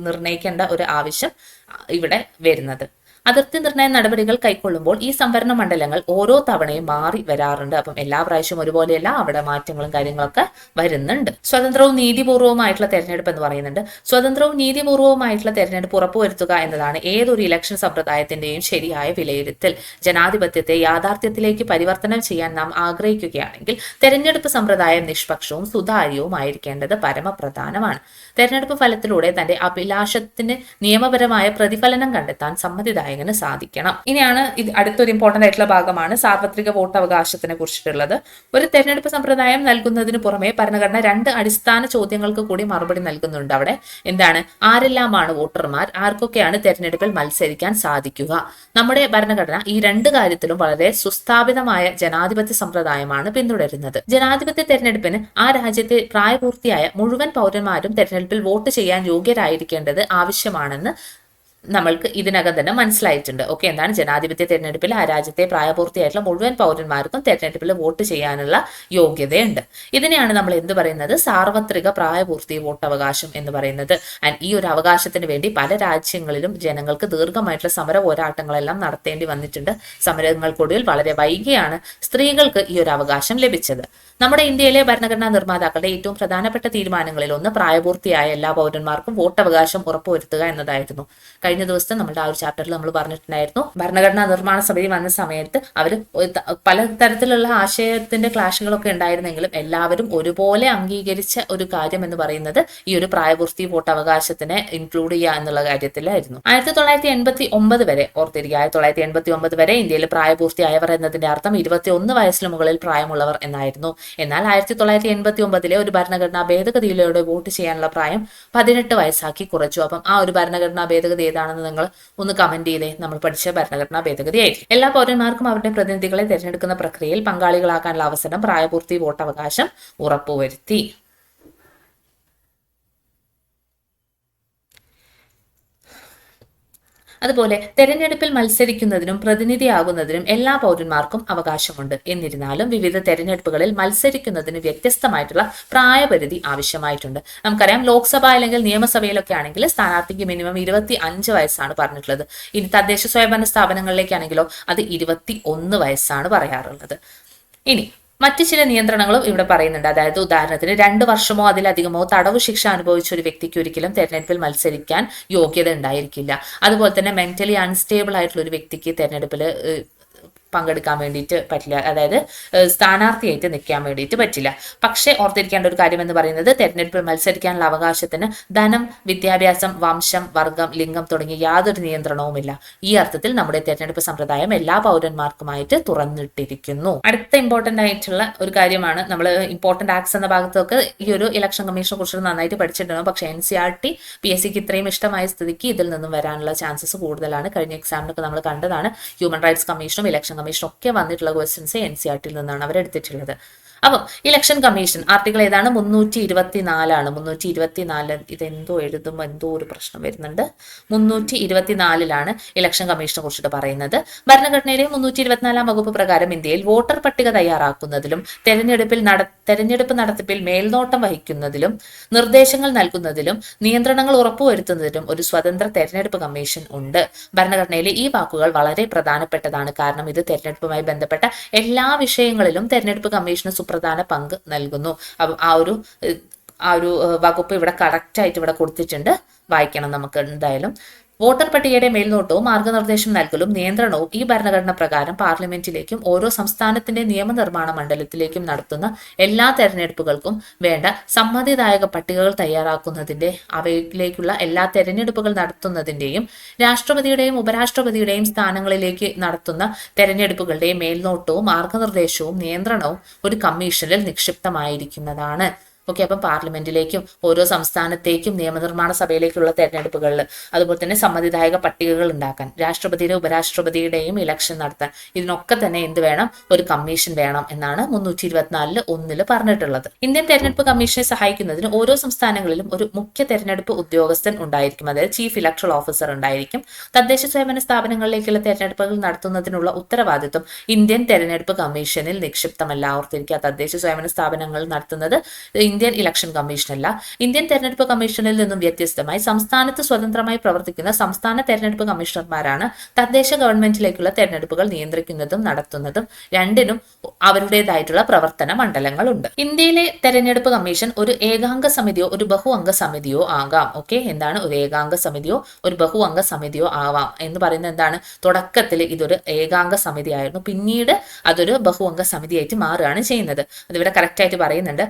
നിർണ്ണയിക്കേണ്ട ഒരു ആവശ്യം ഇവിടെ വരുന്നത്. അതിർത്തി നിർണയ നടപടികൾ കൈക്കൊള്ളുമ്പോൾ ഈ സംവരണ മണ്ഡലങ്ങൾ ഓരോ തവണയും മാറി വരാറുണ്ട്. അപ്പം എല്ലാ പ്രാവശ്യവും ഒരുപോലെയല്ല, അവിടെ മാറ്റങ്ങളും കാര്യങ്ങളൊക്കെ വരുന്നുണ്ട്. സ്വതന്ത്രവും നീതിപൂർവവുമായിട്ടുള്ള തെരഞ്ഞെടുപ്പ് എന്ന് പറയുന്നുണ്ട്. സ്വതന്ത്രവും നീതിപൂർവവുമായിട്ടുള്ള തെരഞ്ഞെടുപ്പ് ഉറപ്പുവരുത്തുക എന്നതാണ് ഏതൊരു ഇലക്ഷൻ സമ്പ്രദായത്തിന്റെയും ശരിയായ വിലയിരുത്തൽ. ജനാധിപത്യത്തെ യാഥാർത്ഥ്യത്തിലേക്ക് പരിവർത്തനം ചെയ്യാൻ നാം ആഗ്രഹിക്കുകയാണെങ്കിൽ തെരഞ്ഞെടുപ്പ് സമ്പ്രദായം നിഷ്പക്ഷവും സുതാര്യവും ആയിരിക്കേണ്ടത് പരമപ്രധാനമാണ്. തെരഞ്ഞെടുപ്പ് ഫലത്തിലൂടെ തന്റെ അഭിലാഷത്തിന് നിയമപരമായ പ്രതിഫലനം കണ്ടെത്താൻ സമ്മതിദായകന് സാധിക്കണം. ഇനിയാണ് ഇത് അടുത്തൊരു ഇമ്പോർട്ടന്റ് ആയിട്ടുള്ള ഭാഗമാണ് സാർവത്രിക വോട്ടവകാശത്തിനെ കുറിച്ചിട്ടുള്ളത്. ഒരു തെരഞ്ഞെടുപ്പ് സമ്പ്രദായം നൽകുന്നതിന് പുറമെ ഭരണഘടന 2 അടിസ്ഥാന ചോദ്യങ്ങൾക്ക് കൂടി മറുപടി നൽകുന്നുണ്ട്. അവിടെ എന്താണ്? ആരെല്ലാമാണ് വോട്ടർമാർ? ആർക്കൊക്കെയാണ് തെരഞ്ഞെടുപ്പിൽ മത്സരിക്കാൻ സാധിക്കുക? നമ്മുടെ ഭരണഘടന ഈ 2 കാര്യത്തിലും വളരെ സുസ്ഥാപിതമായ ജനാധിപത്യ സമ്പ്രദായമാണ് പിന്തുടരുന്നത്. ജനാധിപത്യ തെരഞ്ഞെടുപ്പിന് ആ രാജ്യത്തെ പ്രായപൂർത്തിയായ മുഴുവൻ പൗരന്മാരും തെരഞ്ഞെടുപ്പിൽ വോട്ട് ചെയ്യാൻ യോഗ്യരായിരിക്കേണ്ടത് ആവശ്യമാണെന്ന് നമ്മൾക്ക് ഇതിനകം തന്നെ മനസ്സിലായിട്ടുണ്ട്. ഓക്കെ, എന്താണ് ജനാധിപത്യ തെരഞ്ഞെടുപ്പിൽ ആ രാജ്യത്തെ പ്രായപൂർത്തിയായിട്ടുള്ള മുഴുവൻ പൗരന്മാർക്കും തെരഞ്ഞെടുപ്പിൽ വോട്ട് ചെയ്യാനുള്ള യോഗ്യതയുണ്ട്. ഇതിനെയാണ് നമ്മൾ എന്ത് പറയുന്നത്? സാർവത്രിക പ്രായപൂർത്തി വോട്ടവകാശം എന്ന് പറയുന്നത്. ആൻഡ് ഈ ഒരു അവകാശത്തിന് വേണ്ടി പല രാജ്യങ്ങളിലും ജനങ്ങൾക്ക് ദീർഘമായിട്ടുള്ള സമര പോരാട്ടങ്ങളെല്ലാം നടത്തേണ്ടി വന്നിട്ടുണ്ട്. സമരങ്ങൾക്കൊടുവിൽ വളരെ വൈകിയാണ് സ്ത്രീകൾക്ക് ഈ ഒരു അവകാശം ലഭിച്ചത്. നമ്മുടെ ഇന്ത്യയിലെ ഭരണഘടനാ നിർമ്മാതാക്കളുടെ ഏറ്റവും പ്രധാനപ്പെട്ട തീരുമാനങ്ങളിൽ ഒന്ന് പ്രായപൂർത്തിയായ എല്ലാ പൗരന്മാർക്കും വോട്ടവകാശം ഉറപ്പുവരുത്തുക എന്നതായിരുന്നു. കഴിഞ്ഞ ദിവസം നമ്മുടെ ആ ഒരു ചാപ്റ്ററിൽ നമ്മൾ പറഞ്ഞിട്ടുണ്ടായിരുന്നു, ഭരണഘടനാ നിർമ്മാണ സമിതി വന്ന സമയത്ത് അവർ പല തരത്തിലുള്ള ആശയത്തിന്റെ ക്ലാഷുകളൊക്കെ ഉണ്ടായിരുന്നെങ്കിലും എല്ലാവരും ഒരുപോലെ അംഗീകരിച്ച ഒരു കാര്യം എന്ന് പറയുന്നത് ഈ ഒരു പ്രായപൂർത്തി വോട്ടവകാശത്തിനെ ഇൻക്ലൂഡ് ചെയ്യുക എന്നുള്ള കാര്യത്തിലായിരുന്നു. 1989 വരെ ഓർത്തിരിക്കുക, 1989 വരെ ഇന്ത്യയിൽ പ്രായപൂർത്തിയായവർ എന്നതിന്റെ അർത്ഥം 21 വയസ്സിന് മുകളിൽ പ്രായമുള്ളവർ എന്നായിരുന്നു. എന്നാൽ 1989 ഒരു ഭരണഘടനാ ഭേദഗതിയിലൂടെ വോട്ട് ചെയ്യാനുള്ള പ്രായം 18 വയസ്സാക്കി കുറച്ചു. അപ്പം ആ ഒരു ഭരണഘടനാ ഭേദഗതി ഏതാണെന്ന് നിങ്ങൾ ഒന്ന് കമന്റ് ചെയ്തേ. നമ്മൾ പഠിച്ച ഭരണഘടനാ ഭേദഗതിയായിരിക്കും. എല്ലാ പൗരന്മാർക്കും അവരുടെ പ്രതിനിധികളെ തിരഞ്ഞെടുക്കുന്ന പ്രക്രിയയിൽ പങ്കാളികളാക്കാനുള്ള അവസരം പ്രായപൂർത്തി വോട്ടവകാശം ഉറപ്പുവരുത്തി. അതുപോലെ തെരഞ്ഞെടുപ്പിൽ മത്സരിക്കുന്നതിനും പ്രതിനിധിയാകുന്നതിനും എല്ലാ പൗരന്മാർക്കും അവകാശമുണ്ട്. എന്നിരുന്നാലും വിവിധ തെരഞ്ഞെടുപ്പുകളിൽ മത്സരിക്കുന്നതിന് വ്യത്യസ്തമായിട്ടുള്ള പ്രായപരിധി ആവശ്യമായിട്ടുണ്ട്. നമുക്കറിയാം, ലോക്സഭ അല്ലെങ്കിൽ നിയമസഭയിലൊക്കെ ആണെങ്കിൽ സ്ഥാനാർത്ഥിക്ക് മിനിമം 25 വയസ്സാണ് പറഞ്ഞിട്ടുള്ളത്. ഇനി തദ്ദേശ സ്വയംഭരണ സ്ഥാപനങ്ങളിലേക്കാണെങ്കിലോ അത് 21 വയസ്സാണ് പറയാറുള്ളത്. ഇനി മറ്റു ചില നിയന്ത്രണങ്ങളും ഇവിടെ പറയുന്നുണ്ട്. അതായത് ഉദാഹരണത്തിന് 2 വർഷമോ അതിലധികമോ തടവ് ശിക്ഷ അനുഭവിച്ച ഒരു വ്യക്തിക്ക് ഒരിക്കലും തെരഞ്ഞെടുപ്പിൽ മത്സരിക്കാൻ യോഗ്യത ഉണ്ടായിരിക്കില്ല. അതുപോലെ തന്നെ മെന്റലി അൺസ്റ്റേബിൾ ആയിട്ടുള്ള ഒരു വ്യക്തിക്ക് തെരഞ്ഞെടുപ്പിൽ പങ്കെടുക്കാൻ വേണ്ടിയിട്ട് പറ്റില്ല, അതായത് സ്ഥാനാർത്ഥിയായിട്ട് നിൽക്കാൻ വേണ്ടിയിട്ട് പറ്റില്ല. പക്ഷേ ഓർത്തിരിക്കേണ്ട ഒരു കാര്യം എന്ന് പറയുന്നത് തെരഞ്ഞെടുപ്പിൽ മത്സരിക്കാനുള്ള അവകാശത്തിന് ധനം, വിദ്യാഭ്യാസം, വംശം, വർഗം, ലിംഗം തുടങ്ങിയ യാതൊരു നിയന്ത്രണവുമില്ല. ഈ അർത്ഥത്തിൽ നമ്മുടെ തെരഞ്ഞെടുപ്പ് സമ്പ്രദായം എല്ലാ പൗരന്മാർക്കുമായിട്ട് തുറന്നിട്ടിരിക്കുന്നു. അടുത്ത ഇമ്പോർട്ടന്റ് ആയിട്ടുള്ള ഒരു കാര്യമാണ്, നമ്മൾ ഇമ്പോർട്ടന്റ് ആക്ട്സ് എന്ന ഭാഗത്തൊക്കെ ഈ ഒരു ഇലക്ഷൻ കമ്മീഷനെ കുറിച്ച് നന്നായിട്ട് പഠിച്ചിട്ടുണ്ടാവും. പക്ഷേ NCERT PSCക്ക് ഇത്രയും ഇഷ്ടമായ സ്ഥിതിക്ക് ഇതിൽ നിന്നും വരാനുള്ള ചാൻസസ് കൂടുതലാണ്. കഴിഞ്ഞ എക്സാമിനൊക്കെ നമ്മൾ കണ്ടതാണ്. ഹ്യൂമൻ റൈറ്റ്സ് കമ്മീഷനും ഇലക്ഷൻ കമ്മീഷൻ ഒക്കെ വന്നിട്ടുള്ള ക്വസ്റ്റ്യൻസ് NCERT നിന്നാണ് അവർ എടുത്തിട്ടുള്ളത്. അപ്പം ഇലക്ഷൻ കമ്മീഷൻ ആർട്ടിക്കിൾ ഏതാണ്? 324 324. ഇതെന്തോ എഴുതുമ്പോൾ എന്തോ ഒരു പ്രശ്നം വരുന്നുണ്ട്. 324 ഇലക്ഷൻ കമ്മീഷനെ കുറിച്ചിട്ട് പറയുന്നത്. ഭരണഘടനയിലെ 324 വകുപ്പ് പ്രകാരം ഇന്ത്യയിൽ വോട്ടർ പട്ടിക തയ്യാറാക്കുന്നതിലും തെരഞ്ഞെടുപ്പ് നടത്തിപ്പിൽ മേൽനോട്ടം വഹിക്കുന്നതിലും നിർദ്ദേശങ്ങൾ നൽകുന്നതിലും നിയന്ത്രണങ്ങൾ ഉറപ്പുവരുത്തുന്നതിലും ഒരു സ്വതന്ത്ര തെരഞ്ഞെടുപ്പ് കമ്മീഷൻ ഉണ്ട്. ഭരണഘടനയിലെ ഈ വാക്കുകൾ വളരെ പ്രധാനപ്പെട്ടതാണ്. കാരണം ഇത് തെരഞ്ഞെടുപ്പുമായി ബന്ധപ്പെട്ട എല്ലാ വിഷയങ്ങളിലും തെരഞ്ഞെടുപ്പ് കമ്മീഷന് സുപ്രധാന പങ്ക് നൽകുന്നു. അപ്പം ആ ഒരു വകുപ്പ് ഇവിടെ കറക്റ്റായിട്ട് ഇവിടെ കൊടുത്തിട്ടുണ്ട്, വായിക്കണം നമുക്ക് എന്തായാലും. വോട്ടർ പട്ടികയുടെ മേൽനോട്ടവും മാർഗനിർദ്ദേശം നൽകലും നിയന്ത്രണവും ഈ ഭരണഘടന പ്രകാരം പാർലമെന്റിലേക്കും ഓരോ സംസ്ഥാനത്തിന്റെ നിയമനിർമ്മാണ മണ്ഡലത്തിലേക്കും നടത്തുന്ന എല്ലാ തെരഞ്ഞെടുപ്പുകൾക്കും വേണ്ട സമ്മതിദായക പട്ടികകൾ തയ്യാറാക്കുന്നതിന്റെ അവയിലേക്കുള്ള എല്ലാ തെരഞ്ഞെടുപ്പുകൾ നടത്തുന്നതിന്റെയും രാഷ്ട്രപതിയുടെയും ഉപരാഷ്ട്രപതിയുടെയും സ്ഥാനങ്ങളിലേക്ക് നടത്തുന്ന തെരഞ്ഞെടുപ്പുകളുടെയും മേൽനോട്ടവും മാർഗനിർദ്ദേശവും നിയന്ത്രണവും ഒരു കമ്മീഷനിൽ നിക്ഷിപ്തമായിരിക്കുന്നതാണ്. ഓക്കെ, അപ്പം പാർലമെന്റിലേക്കും ഓരോ സംസ്ഥാനത്തേക്കും നിയമനിർമ്മാണ സഭയിലേക്കുള്ള തെരഞ്ഞെടുപ്പുകളിൽ അതുപോലെ തന്നെ സമ്മതിദായക പട്ടികകൾ ഉണ്ടാക്കാൻ രാഷ്ട്രപതിയുടെ ഉപരാഷ്ട്രപതിയുടെയും ഇലക്ഷൻ നടത്താൻ ഇതിനൊക്കെ തന്നെ എന്ത് വേണം? ഒരു കമ്മീഷൻ വേണം എന്നാണ് 324(1) പറഞ്ഞിട്ടുള്ളത്. ഇന്ത്യൻ തെരഞ്ഞെടുപ്പ് കമ്മീഷനെ സഹായിക്കുന്നതിന് ഓരോ സംസ്ഥാനങ്ങളിലും ഒരു മുഖ്യ തെരഞ്ഞെടുപ്പ് ഉദ്യോഗസ്ഥൻ ഉണ്ടായിരിക്കും, അതായത് ചീഫ് ഇലക്ടറൽ ഓഫീസർ ഉണ്ടായിരിക്കും. തദ്ദേശ സ്വയംഭരണ സ്ഥാപനങ്ങളിലേക്കുള്ള തെരഞ്ഞെടുപ്പുകൾ നടത്തുന്നതിനുള്ള ഉത്തരവാദിത്വം ഇന്ത്യൻ തെരഞ്ഞെടുപ്പ് കമ്മീഷനിൽ നിക്ഷിപ്തമല്ല. ഓർത്തിരിക്കുക, തദ്ദേശ സ്വയംഭരണ സ്ഥാപനങ്ങൾ നടത്തുന്നത് ഇന്ത്യൻ ഇലക്ഷൻ കമ്മീഷനല്ല. ഇന്ത്യൻ തെരഞ്ഞെടുപ്പ് കമ്മീഷനിൽ നിന്നും വ്യത്യസ്തമായി സംസ്ഥാനത്ത് സ്വതന്ത്രമായി പ്രവർത്തിക്കുന്ന സംസ്ഥാന തെരഞ്ഞെടുപ്പ് കമ്മീഷണർമാരാണ് തദ്ദേശ ഗവൺമെന്റിലേക്കുള്ള തെരഞ്ഞെടുപ്പുകൾ നിയന്ത്രിക്കുന്നതും നടത്തുന്നതും. രണ്ടിനും അവരുടേതായിട്ടുള്ള പ്രവർത്തന മണ്ഡലങ്ങളുണ്ട്. ഇന്ത്യയിലെ തെരഞ്ഞെടുപ്പ് കമ്മീഷൻ ഒരു ഏകാംഗ സമിതിയോ ഒരു ബഹുഅംഗ സമിതിയോ ആകാം. ഓക്കെ, എന്താണ്? ഒരു ഏകാംഗ സമിതിയോ ഒരു ബഹുഅംഗ സമിതിയോ ആവാം എന്ന് പറയുന്നത് എന്താണ്? തുടക്കത്തിൽ ഇതൊരു ഏകാംഗ സമിതി ആയിരുന്നു, പിന്നീട് അതൊരു ബഹുഅംഗ സമിതിയായിട്ട് മാറുകയാണ് ചെയ്യുന്നത്. അതിവിടെ കറക്റ്റായിട്ട് പറയുന്നുണ്ട്.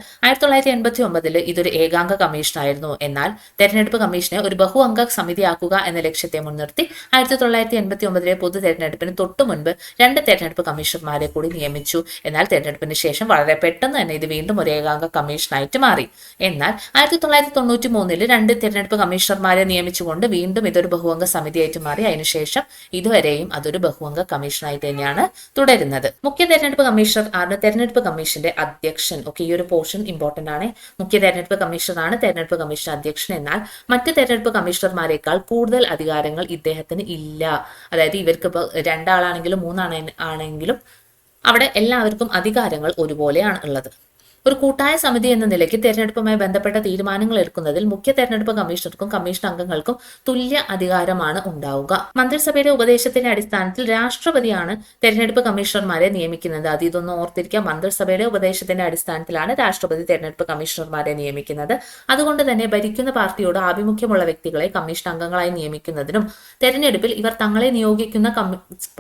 1989 ഇതൊരു ഏകാംഗ കമ്മീഷനായിരുന്നു. എന്നാൽ തെരഞ്ഞെടുപ്പ് കമ്മീഷനെ ഒരു ബഹുഅംഗ സമിതിയാക്കുക എന്ന ലക്ഷ്യത്തെ മുൻനിർത്തി 1989 പൊതു തെരഞ്ഞെടുപ്പിന് തൊട്ടു മുൻപ് 2 തെരഞ്ഞെടുപ്പ് കമ്മീഷണർമാരെ കൂടി നിയമിച്ചു. എന്നാൽ തെരഞ്ഞെടുപ്പിന് ശേഷം വളരെ പെട്ടെന്ന് തന്നെ ഇത് വീണ്ടും ഒരു ഏകാംഗ കമ്മീഷനായിട്ട് മാറി. എന്നാൽ 1993 2 തെരഞ്ഞെടുപ്പ് കമ്മീഷണർമാരെ നിയമിച്ചുകൊണ്ട് വീണ്ടും ഇതൊരു ബഹുഅംഗ സമിതിയായിട്ട് മാറി. അതിനുശേഷം ഇതുവരെയും അതൊരു ബഹുഅംഗ കമ്മീഷനായിട്ട് തന്നെയാണ് തുടരുന്നത്. മുഖ്യ തെരഞ്ഞെടുപ്പ് കമ്മീഷണർ ആണ് തെരഞ്ഞെടുപ്പ് കമ്മീഷന്റെ അധ്യക്ഷൻ. ഓക്കെ, ഈ ഒരു പോർഷൻ ഇമ്പോർട്ടന്റ് ആണ്. മുഖ്യ തെരഞ്ഞെടുപ്പ് കമ്മീഷണറാണ് തെരഞ്ഞെടുപ്പ് കമ്മീഷൻ അധ്യക്ഷൻ. എന്നാൽ മറ്റ് തെരഞ്ഞെടുപ്പ് കമ്മീഷണർമാരെക്കാൾ കൂടുതൽ അധികാരങ്ങൾ ഇദ്ദേഹത്തിന് ഇല്ല. അതായത് ഇവർക്ക് ഇപ്പോൾ 2 ആളാണെങ്കിലും 3 ആണെങ്കിലും അവിടെ എല്ലാവർക്കും അധികാരങ്ങൾ ഒരുപോലെയാണ് ഉള്ളത്. ഒരു കൂട്ടായ സമിതി എന്ന നിലയ്ക്ക് തെരഞ്ഞെടുപ്പുമായി ബന്ധപ്പെട്ട തീരുമാനങ്ങൾ എടുക്കുന്നതിൽ മുഖ്യ തെരഞ്ഞെടുപ്പ് കമ്മീഷണർക്കും കമ്മീഷൻ അംഗങ്ങൾക്കും തുല്യ അധികാരമാണ് ഉണ്ടാവുക. മന്ത്രിസഭയുടെ ഉപദേശത്തിന്റെ അടിസ്ഥാനത്തിൽ രാഷ്ട്രപതിയാണ് തെരഞ്ഞെടുപ്പ് കമ്മീഷണർമാരെ നിയമിക്കുന്നത്. അത് ഇതൊന്നും ഓർത്തിരിക്കുക, മന്ത്രിസഭയുടെ ഉപദേശത്തിന്റെ അടിസ്ഥാനത്തിലാണ് രാഷ്ട്രപതി തെരഞ്ഞെടുപ്പ് കമ്മീഷണർമാരെ നിയമിക്കുന്നത്. അതുകൊണ്ട് തന്നെ ഭരിക്കുന്ന പാർട്ടിയോട് ആഭിമുഖ്യമുള്ള വ്യക്തികളെ കമ്മീഷൻ അംഗങ്ങളായി നിയമിക്കുന്നതിനും തെരഞ്ഞെടുപ്പിൽ ഇവർ തങ്ങളെ നിയോഗിക്കുന്ന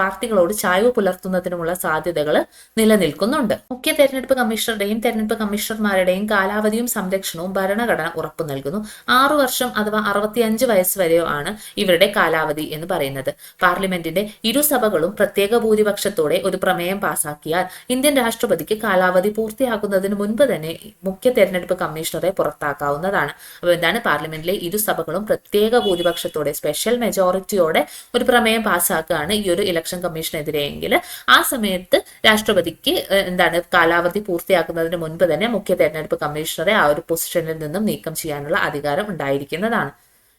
പാർട്ടികളോട് ചായ്വ് പുലർത്തുന്നതിനുമുള്ള സാധ്യതകൾ നിലനിൽക്കുന്നുണ്ട്. മുഖ്യ തെരഞ്ഞെടുപ്പ് കമ്മീഷണറുടെയും തെരഞ്ഞെടുപ്പ് കമ്മീഷണർമാരുടെയും കാലാവധിയും സംരക്ഷണവും ഭരണഘടന ഉറപ്പു നൽകുന്നു. 6 വർഷം അഥവാ 65 വയസ്സ് വരെയോ ആണ് ഇവരുടെ കാലാവധി എന്ന് പറയുന്നത്. പാർലമെന്റിന്റെ ഇരുസഭകളും പ്രത്യേക ഭൂരിപക്ഷത്തോടെ ഒരു പ്രമേയം പാസാക്കിയാൽ ഇന്ത്യൻ രാഷ്ട്രപതിക്ക് കാലാവധി പൂർത്തിയാക്കുന്നതിന് മുൻപ് തന്നെ മുഖ്യ തെരഞ്ഞെടുപ്പ് കമ്മീഷണറെ പുറത്താക്കാവുന്നതാണ്. അപ്പോൾ എന്താണ്? പാർലമെന്റിലെ ഇരുസഭകളും പ്രത്യേക ഭൂരിപക്ഷത്തോടെ സ്പെഷ്യൽ മെജോറിറ്റിയോടെ ഒരു പ്രമേയം പാസ്സാക്കുകയാണ് ഈ ഒരു ഇലക്ഷൻ കമ്മീഷനെതിരെയെങ്കിൽ ആ സമയത്ത് രാഷ്ട്രപതിക്ക് എന്താണ് കാലാവധി പൂർത്തിയാക്കുന്നതിന് മുൻപ് തന്നെ മുഖ്യ തെരഞ്ഞെടുപ്പ് കമ്മീഷണറെ ആ ഒരു പൊസിഷനിൽ നിന്നും നീക്കം ചെയ്യാനുള്ള അധികാരം ഉണ്ടായിരിക്കുന്നതാണ്.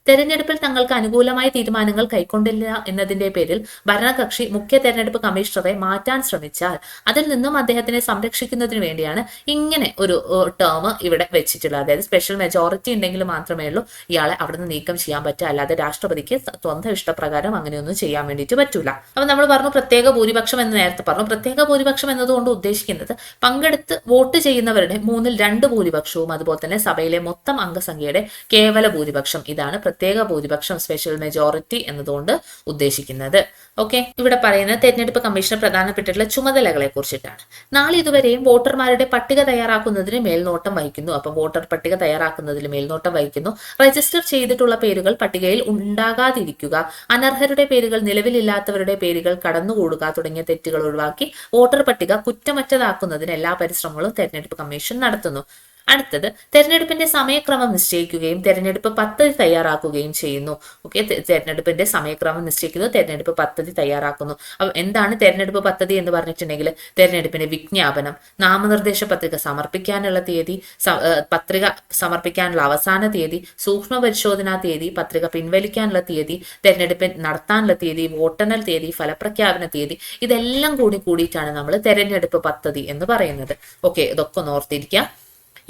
തെരഞ്ഞെടുപ്പിൽ തങ്ങൾക്ക് അനുകൂലമായ തീരുമാനങ്ങൾ കൈക്കൊണ്ടില്ല എന്നതിന്റെ പേരിൽ ഭരണകക്ഷി മുഖ്യ തെരഞ്ഞെടുപ്പ് കമ്മീഷണറെ മാറ്റാൻ ശ്രമിച്ചാൽ അതിൽ നിന്നും അദ്ദേഹത്തിനെ സംരക്ഷിക്കുന്നതിന് വേണ്ടിയാണ് ഇങ്ങനെ ഒരു ടേം ഇവിടെ വെച്ചിട്ടുള്ളത്. അതായത് സ്പെഷ്യൽ മെജോറിറ്റി ഉണ്ടെങ്കിൽ മാത്രമേ ഉള്ളൂ ഇയാളെ അവിടുന്ന് നീക്കം ചെയ്യാൻ പറ്റുക, അല്ലാതെ രാഷ്ട്രപതിക്ക് സ്വന്തം ഇഷ്ടപ്രകാരം അങ്ങനെയൊന്നും ചെയ്യാൻ വേണ്ടിയിട്ട് പറ്റൂല. അപ്പൊ നമ്മൾ പറഞ്ഞു പ്രത്യേക ഭൂരിപക്ഷം എന്ന് നേരത്തെ പറഞ്ഞു. പ്രത്യേക ഭൂരിപക്ഷം എന്നതുകൊണ്ട് ഉദ്ദേശിക്കുന്നത് പങ്കെടുത്ത് വോട്ട് ചെയ്യുന്നവരുടെ 2/3 ഭൂരിപക്ഷവും അതുപോലെ തന്നെ സഭയിലെ മൊത്തം അംഗസംഖ്യയുടെ കേവല ഭൂരിപക്ഷം. ഇതാണ് പ്രത്യേക ഭൂരിപക്ഷം, സ്പെഷ്യൽ മെജോറിറ്റി എന്നതുകൊണ്ട് ഉദ്ദേശിക്കുന്നത്. ഓക്കെ, ഇവിടെ പറയുന്നത് തെരഞ്ഞെടുപ്പ് കമ്മീഷന് പ്രധാനപ്പെട്ടിട്ടുള്ള ചുമതലകളെ കുറിച്ചിട്ടാണ്. നാളിതുവരെയും വോട്ടർമാരുടെ പട്ടിക തയ്യാറാക്കുന്നതിന് മേൽനോട്ടം വഹിക്കുന്നു. അപ്പം വോട്ടർ പട്ടിക തയ്യാറാക്കുന്നതിൽ മേൽനോട്ടം വഹിക്കുന്നു. രജിസ്റ്റർ ചെയ്തിട്ടുള്ള പേരുകൾ പട്ടികയിൽ ഉണ്ടാകാതിരിക്കുക, അനർഹരുടെ പേരുകൾ, നിലവിലില്ലാത്തവരുടെ പേരുകൾ കടന്നുകൂടുക തുടങ്ങിയ തെറ്റുകൾ ഒഴിവാക്കി വോട്ടർ പട്ടിക കുറ്റമറ്റതാക്കുന്നതിന് എല്ലാ പരിശ്രമങ്ങളും തെരഞ്ഞെടുപ്പ് കമ്മീഷൻ നടത്തുന്നു. അടുത്തത് തെരഞ്ഞെടുപ്പിന്റെ സമയക്രമം നിശ്ചയിക്കുകയും തെരഞ്ഞെടുപ്പ് പദ്ധതി തയ്യാറാക്കുകയും ചെയ്യുന്നു. ഓക്കെ, തെരഞ്ഞെടുപ്പിന്റെ സമയക്രമം നിശ്ചയിക്കുന്നു, തെരഞ്ഞെടുപ്പ് പദ്ധതി തയ്യാറാക്കുന്നു. അപ്പം എന്താണ് തെരഞ്ഞെടുപ്പ് പദ്ധതി എന്ന് പറഞ്ഞിട്ടുണ്ടെങ്കിൽ തെരഞ്ഞെടുപ്പിന്റെ വിജ്ഞാപനം, നാമനിർദ്ദേശ പത്രിക സമർപ്പിക്കാനുള്ള തീയതി, പത്രിക സമർപ്പിക്കാനുള്ള അവസാന തീയതി, സൂക്ഷ്മ പരിശോധനാ തീയതി, പത്രിക പിൻവലിക്കാനുള്ള തീയതി, തെരഞ്ഞെടുപ്പ് നടത്താനുള്ള തീയതി, വോട്ടെണ്ണൽ തീയതി, ഫലപ്രഖ്യാപന തീയതി, ഇതെല്ലാം കൂടിയിട്ടാണ് നമ്മൾ തെരഞ്ഞെടുപ്പ് പദ്ധതി എന്ന് പറയുന്നത്. ഓക്കെ, ഇതൊക്കെ ഒന്ന് ഓർത്തിരിക്കുക.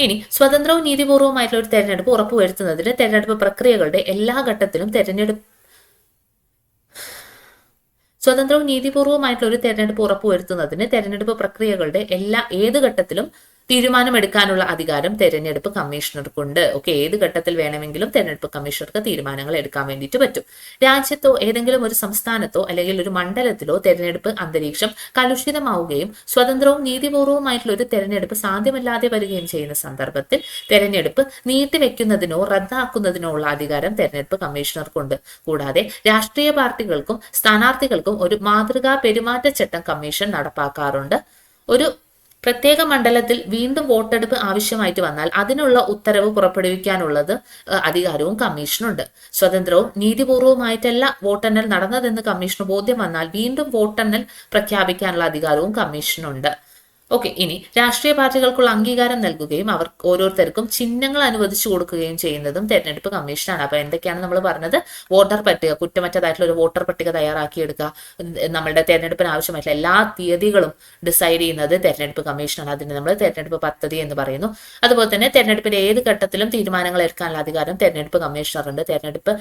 ഇനി സ്വതന്ത്രവും നീതിപൂർവമായിട്ടുള്ള ഒരു തെരഞ്ഞെടുപ്പ് ഉറപ്പുവരുത്തുന്നതിന് തെരഞ്ഞെടുപ്പ് പ്രക്രിയകളുടെ എല്ലാ ഘട്ടത്തിലും സ്വതന്ത്രവും നീതിപൂർവമായിട്ടുള്ള ഒരു തെരഞ്ഞെടുപ്പ് ഉറപ്പുവരുത്തുന്നതിന് തെരഞ്ഞെടുപ്പ് പ്രക്രിയകളുടെ ഏത് ഘട്ടത്തിലും തീരുമാനമെടുക്കാനുള്ള അധികാരം തെരഞ്ഞെടുപ്പ് കമ്മീഷണർക്കുണ്ട്. ഓക്കെ, ഏത് ഘട്ടത്തിൽ വേണമെങ്കിലും തെരഞ്ഞെടുപ്പ് കമ്മീഷണർക്ക് തീരുമാനങ്ങൾ എടുക്കാൻ വേണ്ടിയിട്ട് പറ്റും. രാജ്യത്തോ ഏതെങ്കിലും ഒരു സംസ്ഥാനത്തോ അല്ലെങ്കിൽ ഒരു മണ്ഡലത്തിലോ തെരഞ്ഞെടുപ്പ് അന്തരീക്ഷം കലുഷിതമാവുകയും സ്വതന്ത്രവും നീതിപൂർവമായിട്ടുള്ള ഒരു തെരഞ്ഞെടുപ്പ് സാധ്യമല്ലാതെ വരികയും ചെയ്യുന്ന സന്ദർഭത്തിൽ തെരഞ്ഞെടുപ്പ് നീട്ടിവെക്കുന്നതിനോ റദ്ദാക്കുന്നതിനോ ഉള്ള അധികാരം തെരഞ്ഞെടുപ്പ് കമ്മീഷണർക്കുണ്ട്. കൂടാതെ രാഷ്ട്രീയ പാർട്ടികൾക്കും സ്ഥാനാർത്ഥികൾക്കും ഒരു മാതൃകാ പെരുമാറ്റച്ചട്ടം കമ്മീഷൻ നടപ്പാക്കാറുണ്ട്. ഒരു പ്രത്യേക മണ്ഡലത്തിൽ വീണ്ടും വോട്ടെടുപ്പ് ആവശ്യമായിട്ട് വന്നാൽ അതിനുള്ള ഉത്തരവ് പുറപ്പെടുവിക്കാനുള്ളത് അധികാരവും കമ്മീഷനുണ്ട്. സ്വതന്ത്രവും നീതിപൂർവമായിട്ടല്ല വോട്ടെണ്ണൽ നടന്നതെന്ന് കമ്മീഷന് ബോധ്യം വന്നാൽ വീണ്ടും വോട്ടെണ്ണൽ പ്രഖ്യാപിക്കാനുള്ള അധികാരവും കമ്മീഷനുണ്ട്. ഓക്കെ, ഇനി രാഷ്ട്രീയ പാർട്ടികൾക്കുള്ള അംഗീകാരം നൽകുകയും അവർ ഓരോരുത്തർക്കും ചിഹ്നങ്ങൾ അനുവദിച്ചു കൊടുക്കുകയും ചെയ്യുന്നതും തെരഞ്ഞെടുപ്പ് കമ്മീഷനാണ്. അപ്പൊ എന്തൊക്കെയാണ് നമ്മൾ പറഞ്ഞത്? വോട്ടർ പട്ടിക, കുറ്റമറ്റതായിട്ടുള്ള ഒരു വോട്ടർ പട്ടിക തയ്യാറാക്കിയെടുക്കുക, നമ്മളുടെ തെരഞ്ഞെടുപ്പിന് ആവശ്യമായിട്ടുള്ള എല്ലാ തീയതികളും ഡിസൈഡ് ചെയ്യുന്നത് തെരഞ്ഞെടുപ്പ് കമ്മീഷനാണ്. അതിന് നമ്മൾ തെരഞ്ഞെടുപ്പ് പദ്ധതി എന്ന് പറയുന്നു. അതുപോലെ തന്നെ തെരഞ്ഞെടുപ്പിന്റെ ഏത് ഘട്ടത്തിലും തീരുമാനങ്ങൾ എടുക്കാനുള്ള അധികാരം തെരഞ്ഞെടുപ്പ് കമ്മീഷണറുണ്ട്. തെരഞ്ഞെടുപ്പ്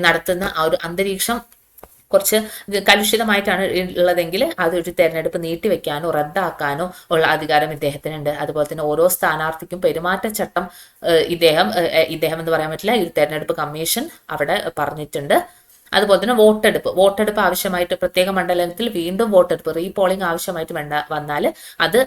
നടത്തുന്ന ആ ഒരു അന്തരീക്ഷം കുറച്ച് കലുഷിതമായിട്ടാണ് ഉള്ളതെങ്കിൽ അതൊരു തെരഞ്ഞെടുപ്പ് നീട്ടിവെക്കാനോ റദ്ദാക്കാനോ ഉള്ള അധികാരം ഇദ്ദേഹത്തിനുണ്ട്. അതുപോലെ തന്നെ ഓരോ സ്ഥാനാർത്ഥിക്കും പെരുമാറ്റച്ചട്ടം ഇദ്ദേഹം എന്ന് പറയാൻ പറ്റില്ല, ഈ തെരഞ്ഞെടുപ്പ് കമ്മീഷൻ അവിടെ പറഞ്ഞിട്ടുണ്ട്. അതുപോലെ തന്നെ വോട്ടെടുപ്പ് ആവശ്യമായിട്ട് പ്രത്യേക മണ്ഡലത്തിൽ വീണ്ടും വോട്ടെടുപ്പ് റീപോളിംഗ് ആവശ്യമായിട്ട് വന്നാൽ അത്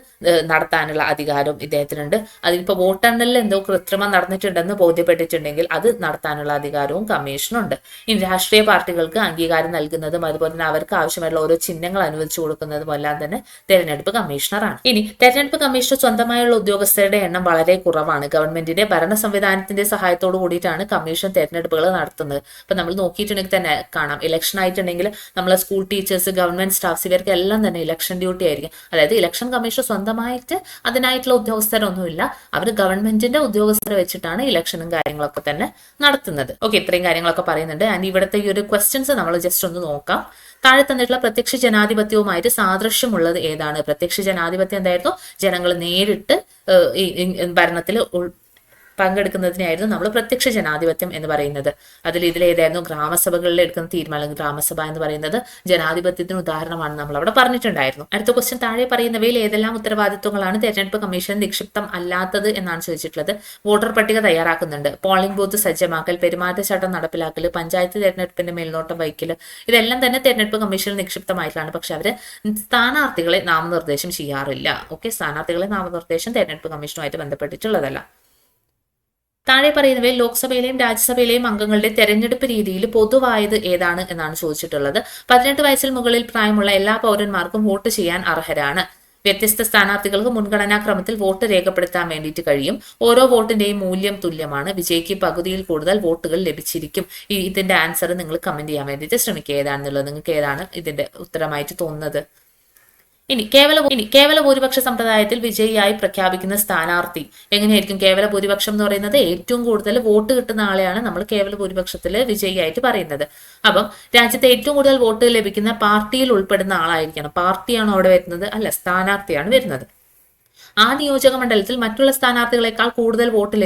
നടത്താനുള്ള അധികാരവും ഇദ്ദേഹത്തിനുണ്ട്. അതിപ്പോ വോട്ടെണ്ണലിൽ എന്തോ കൃത്രിമം നടന്നിട്ടുണ്ടെന്ന് ബോധ്യപ്പെട്ടിട്ടുണ്ടെങ്കിൽ അത് നടത്താനുള്ള അധികാരവും കമ്മീഷനുണ്ട്. ഇനി രാഷ്ട്രീയ പാർട്ടികൾക്ക് അംഗീകാരം നൽകുന്നതും അതുപോലെ തന്നെ അവർക്ക് ആവശ്യമായിട്ടുള്ള ഓരോ ചിഹ്നങ്ങൾ അനുവദിച്ചു കൊടുക്കുന്നതും എല്ലാം തന്നെ തെരഞ്ഞെടുപ്പ് കമ്മീഷണറാണ്. ഇനി തെരഞ്ഞെടുപ്പ് കമ്മീഷണർ സ്വന്തമായുള്ള ഉദ്യോഗസ്ഥരുടെ എണ്ണം വളരെ കുറവാണ്. ഗവൺമെന്റിന്റെ ഭരണ സംവിധാനത്തിന്റെ സഹായത്തോടു കൂടിയിട്ടാണ് കമ്മീഷൻ തെരഞ്ഞെടുപ്പുകൾ നടത്തുന്നത്. അപ്പൊ നമ്മൾ നോക്കിയിട്ടുണ്ടെങ്കിൽ തന്നെ കാണാം, ഇലക്ഷൻ ആയിട്ടുണ്ടെങ്കിൽ നമ്മളെ സ്കൂൾ ടീച്ചേഴ്സ്, ഗവൺമെന്റ് സ്റ്റാഫ്സ്, ഇവർക്ക് എല്ലാം തന്നെ ഇലക്ഷൻ ഡ്യൂട്ടി ആയിരിക്കും. അതായത് ഇലക്ഷൻ കമ്മീഷൻ സ്വന്തമായിട്ട് അതിനായിട്ടുള്ള ഉദ്യോഗസ്ഥരൊന്നുമില്ല, അവർ ഗവൺമെന്റിന്റെ ഉദ്യോഗസ്ഥരെ വെച്ചിട്ടാണ് ഇലക്ഷനും കാര്യങ്ങളൊക്കെ തന്നെ നടത്തുന്നത്. ഓക്കെ, ഇത്രയും കാര്യങ്ങളൊക്കെ പറയുന്നുണ്ട്. ആൻഡ് ഇവിടുത്തെ ഈ ഒരു ക്വസ്റ്റ്യൻസ് നമ്മൾ ജസ്റ്റ് ഒന്ന് നോക്കാം. താഴെ തന്നിട്ടുള്ള പ്രത്യക്ഷ ജനാധിപത്യവുമായിട്ട് സാദൃശ്യമുള്ളത് ഏതാണ്? പ്രത്യക്ഷ ജനാധിപത്യം എന്തായിരുന്നു? ജനങ്ങൾ നേരിട്ട് ഭരണത്തിൽ പങ്കെടുക്കുന്നതിനായിരുന്നു നമ്മൾ പ്രത്യക്ഷ ജനാധിപത്യം എന്ന് പറയുന്നത്. ഇതിലേതായിരുന്നു? ഗ്രാമസഭകളിൽ എടുക്കുന്ന തീരുമാനം. ഗ്രാമസഭ എന്ന് പറയുന്നത് ജനാധിപത്യത്തിന് ഉദാഹരണമാണ് നമ്മൾ അവിടെ പറഞ്ഞിട്ടുണ്ടായിരുന്നു. അടുത്ത ക്വസ്റ്റ്യൻ, താഴെ പറയുന്നവയിൽ ഏതെല്ലാം ഉത്തരവാദിത്വങ്ങളാണ് തെരഞ്ഞെടുപ്പ് കമ്മീഷൻ നിക്ഷിപ്തം അല്ലാത്തത് എന്നാണ് ചോദിച്ചിട്ടുള്ളത്. വോട്ടർ പട്ടിക തയ്യാറാക്കുന്നുണ്ട്, പോളിംഗ് ബൂത്ത് സജ്ജമാക്കൽ, പെരുമാറ്റച്ചട്ടം നടപ്പിലാക്കൽ, പഞ്ചായത്ത് തെരഞ്ഞെടുപ്പിന്റെ മേൽനോട്ടം വഹിക്കൽ, ഇതെല്ലാം തന്നെ തെരഞ്ഞെടുപ്പ് കമ്മീഷനിൽ നിക്ഷിപ്തമായിട്ടാണ്. പക്ഷെ അവര് സ്ഥാനാർത്ഥികളെ നാമനിർദ്ദേശം ചെയ്യാറില്ല. ഓക്കെ, സ്ഥാനാർത്ഥികളെ നാമനിർദ്ദേശം തെരഞ്ഞെടുപ്പ് കമ്മീഷനുമായിട്ട് ബന്ധപ്പെട്ടിട്ടുള്ളതല്ല. താഴെ പറയുന്നവയിൽ ലോക്സഭയിലെയും രാജ്യസഭയിലെയും അംഗങ്ങളുടെ തെരഞ്ഞെടുപ്പ് രീതിയിൽ പൊതുവായത് ഏതാണ് എന്നാണ് ചോദിച്ചിട്ടുള്ളത്. 18 വയസ്സിൽ മുകളിൽ പ്രായമുള്ള എല്ലാ പൗരന്മാർക്കും വോട്ട് ചെയ്യാൻ അർഹരാണ്. വ്യത്യസ്ത സ്ഥാനാർത്ഥികൾക്ക് മുൻഗണനാ ക്രമത്തിൽ വോട്ട് രേഖപ്പെടുത്താൻ വേണ്ടിയിട്ട് കഴിയും. ഓരോ വോട്ടിന്റെയും മൂല്യം തുല്യമാണ്. വിജയിക്ക് പകുതിയിൽ കൂടുതൽ വോട്ടുകൾ ലഭിച്ചിരിക്കും. ഇതിന്റെ ആൻസർ നിങ്ങൾ കമന്റ് ചെയ്യാൻ വേണ്ടിയിട്ട് ശ്രമിക്കുക, ഏതാണെന്നുള്ളത്. നിങ്ങൾക്ക് ഏതാണ് ഇതിന്റെ ഉത്തരമായിട്ട് തോന്നുന്നത്? ഇനി കേവല ഭൂരിപക്ഷ സമ്പ്രദായത്തിൽ വിജയിയായി പ്രഖ്യാപിക്കുന്ന സ്ഥാനാർത്ഥി എങ്ങനെയായിരിക്കും? കേവല ഭൂരിപക്ഷം എന്ന് പറയുന്നത് ഏറ്റവും കൂടുതൽ വോട്ട് കിട്ടുന്ന ആളെയാണ് നമ്മൾ കേവല ഭൂരിപക്ഷത്തിൽ വിജയിയായിട്ട് പറയുന്നത്. അപ്പം രാജ്യത്തെ ഏറ്റവും കൂടുതൽ വോട്ട് ലഭിക്കുന്ന പാർട്ടിയിൽ ഉൾപ്പെടുന്ന ആളായിരിക്കണം. പാർട്ടിയാണോ അവിടെ വരുന്നത്? അല്ല, സ്ഥാനാർത്ഥിയാണ് വരുന്നത്. ആ നിയോജക മണ്ഡലത്തിൽ മറ്റുള്ള സ്ഥാനാർത്ഥികളെക്കാൾ കൂടുതൽ വോട്ട്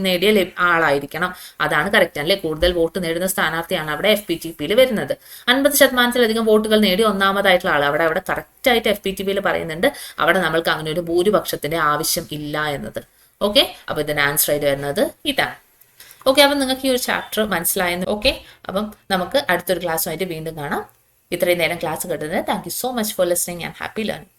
നേടിയ ആളായിരിക്കണം. അതാണ് കറക്റ്റ് അല്ലേ? കൂടുതൽ വോട്ട് നേടുന്ന സ്ഥാനാർത്ഥിയാണ് അവിടെ FPTPയിൽ വരുന്നത്. 50% വോട്ടുകൾ നേടി ഒന്നാമതായിട്ടുള്ള ആൾ അവിടെ കറക്റ്റ് ആയിട്ട് FPTPയിൽ പറയുന്നുണ്ട്. അവിടെ നമ്മൾക്ക് അങ്ങനെ ഒരു ഭൂരിപക്ഷത്തിന്റെ ആവശ്യം ഇല്ല എന്നത്. ഓക്കെ, അപ്പൊ ഇതിന് ആൻസർ ആയിട്ട് വരുന്നത് ഇതാണ്. ഓക്കെ, അപ്പം നിങ്ങൾക്ക് ഈ ഒരു ചാപ്റ്റർ മനസ്സിലായെന്ന്. ഓക്കെ, അപ്പം നമുക്ക് അടുത്തൊരു ക്ലാസ്സുമായിട്ട് വീണ്ടും കാണാം. ഇത്രയും നേരം ക്ലാസ് കേട്ടതിന് thank you so much for listening and happy learning.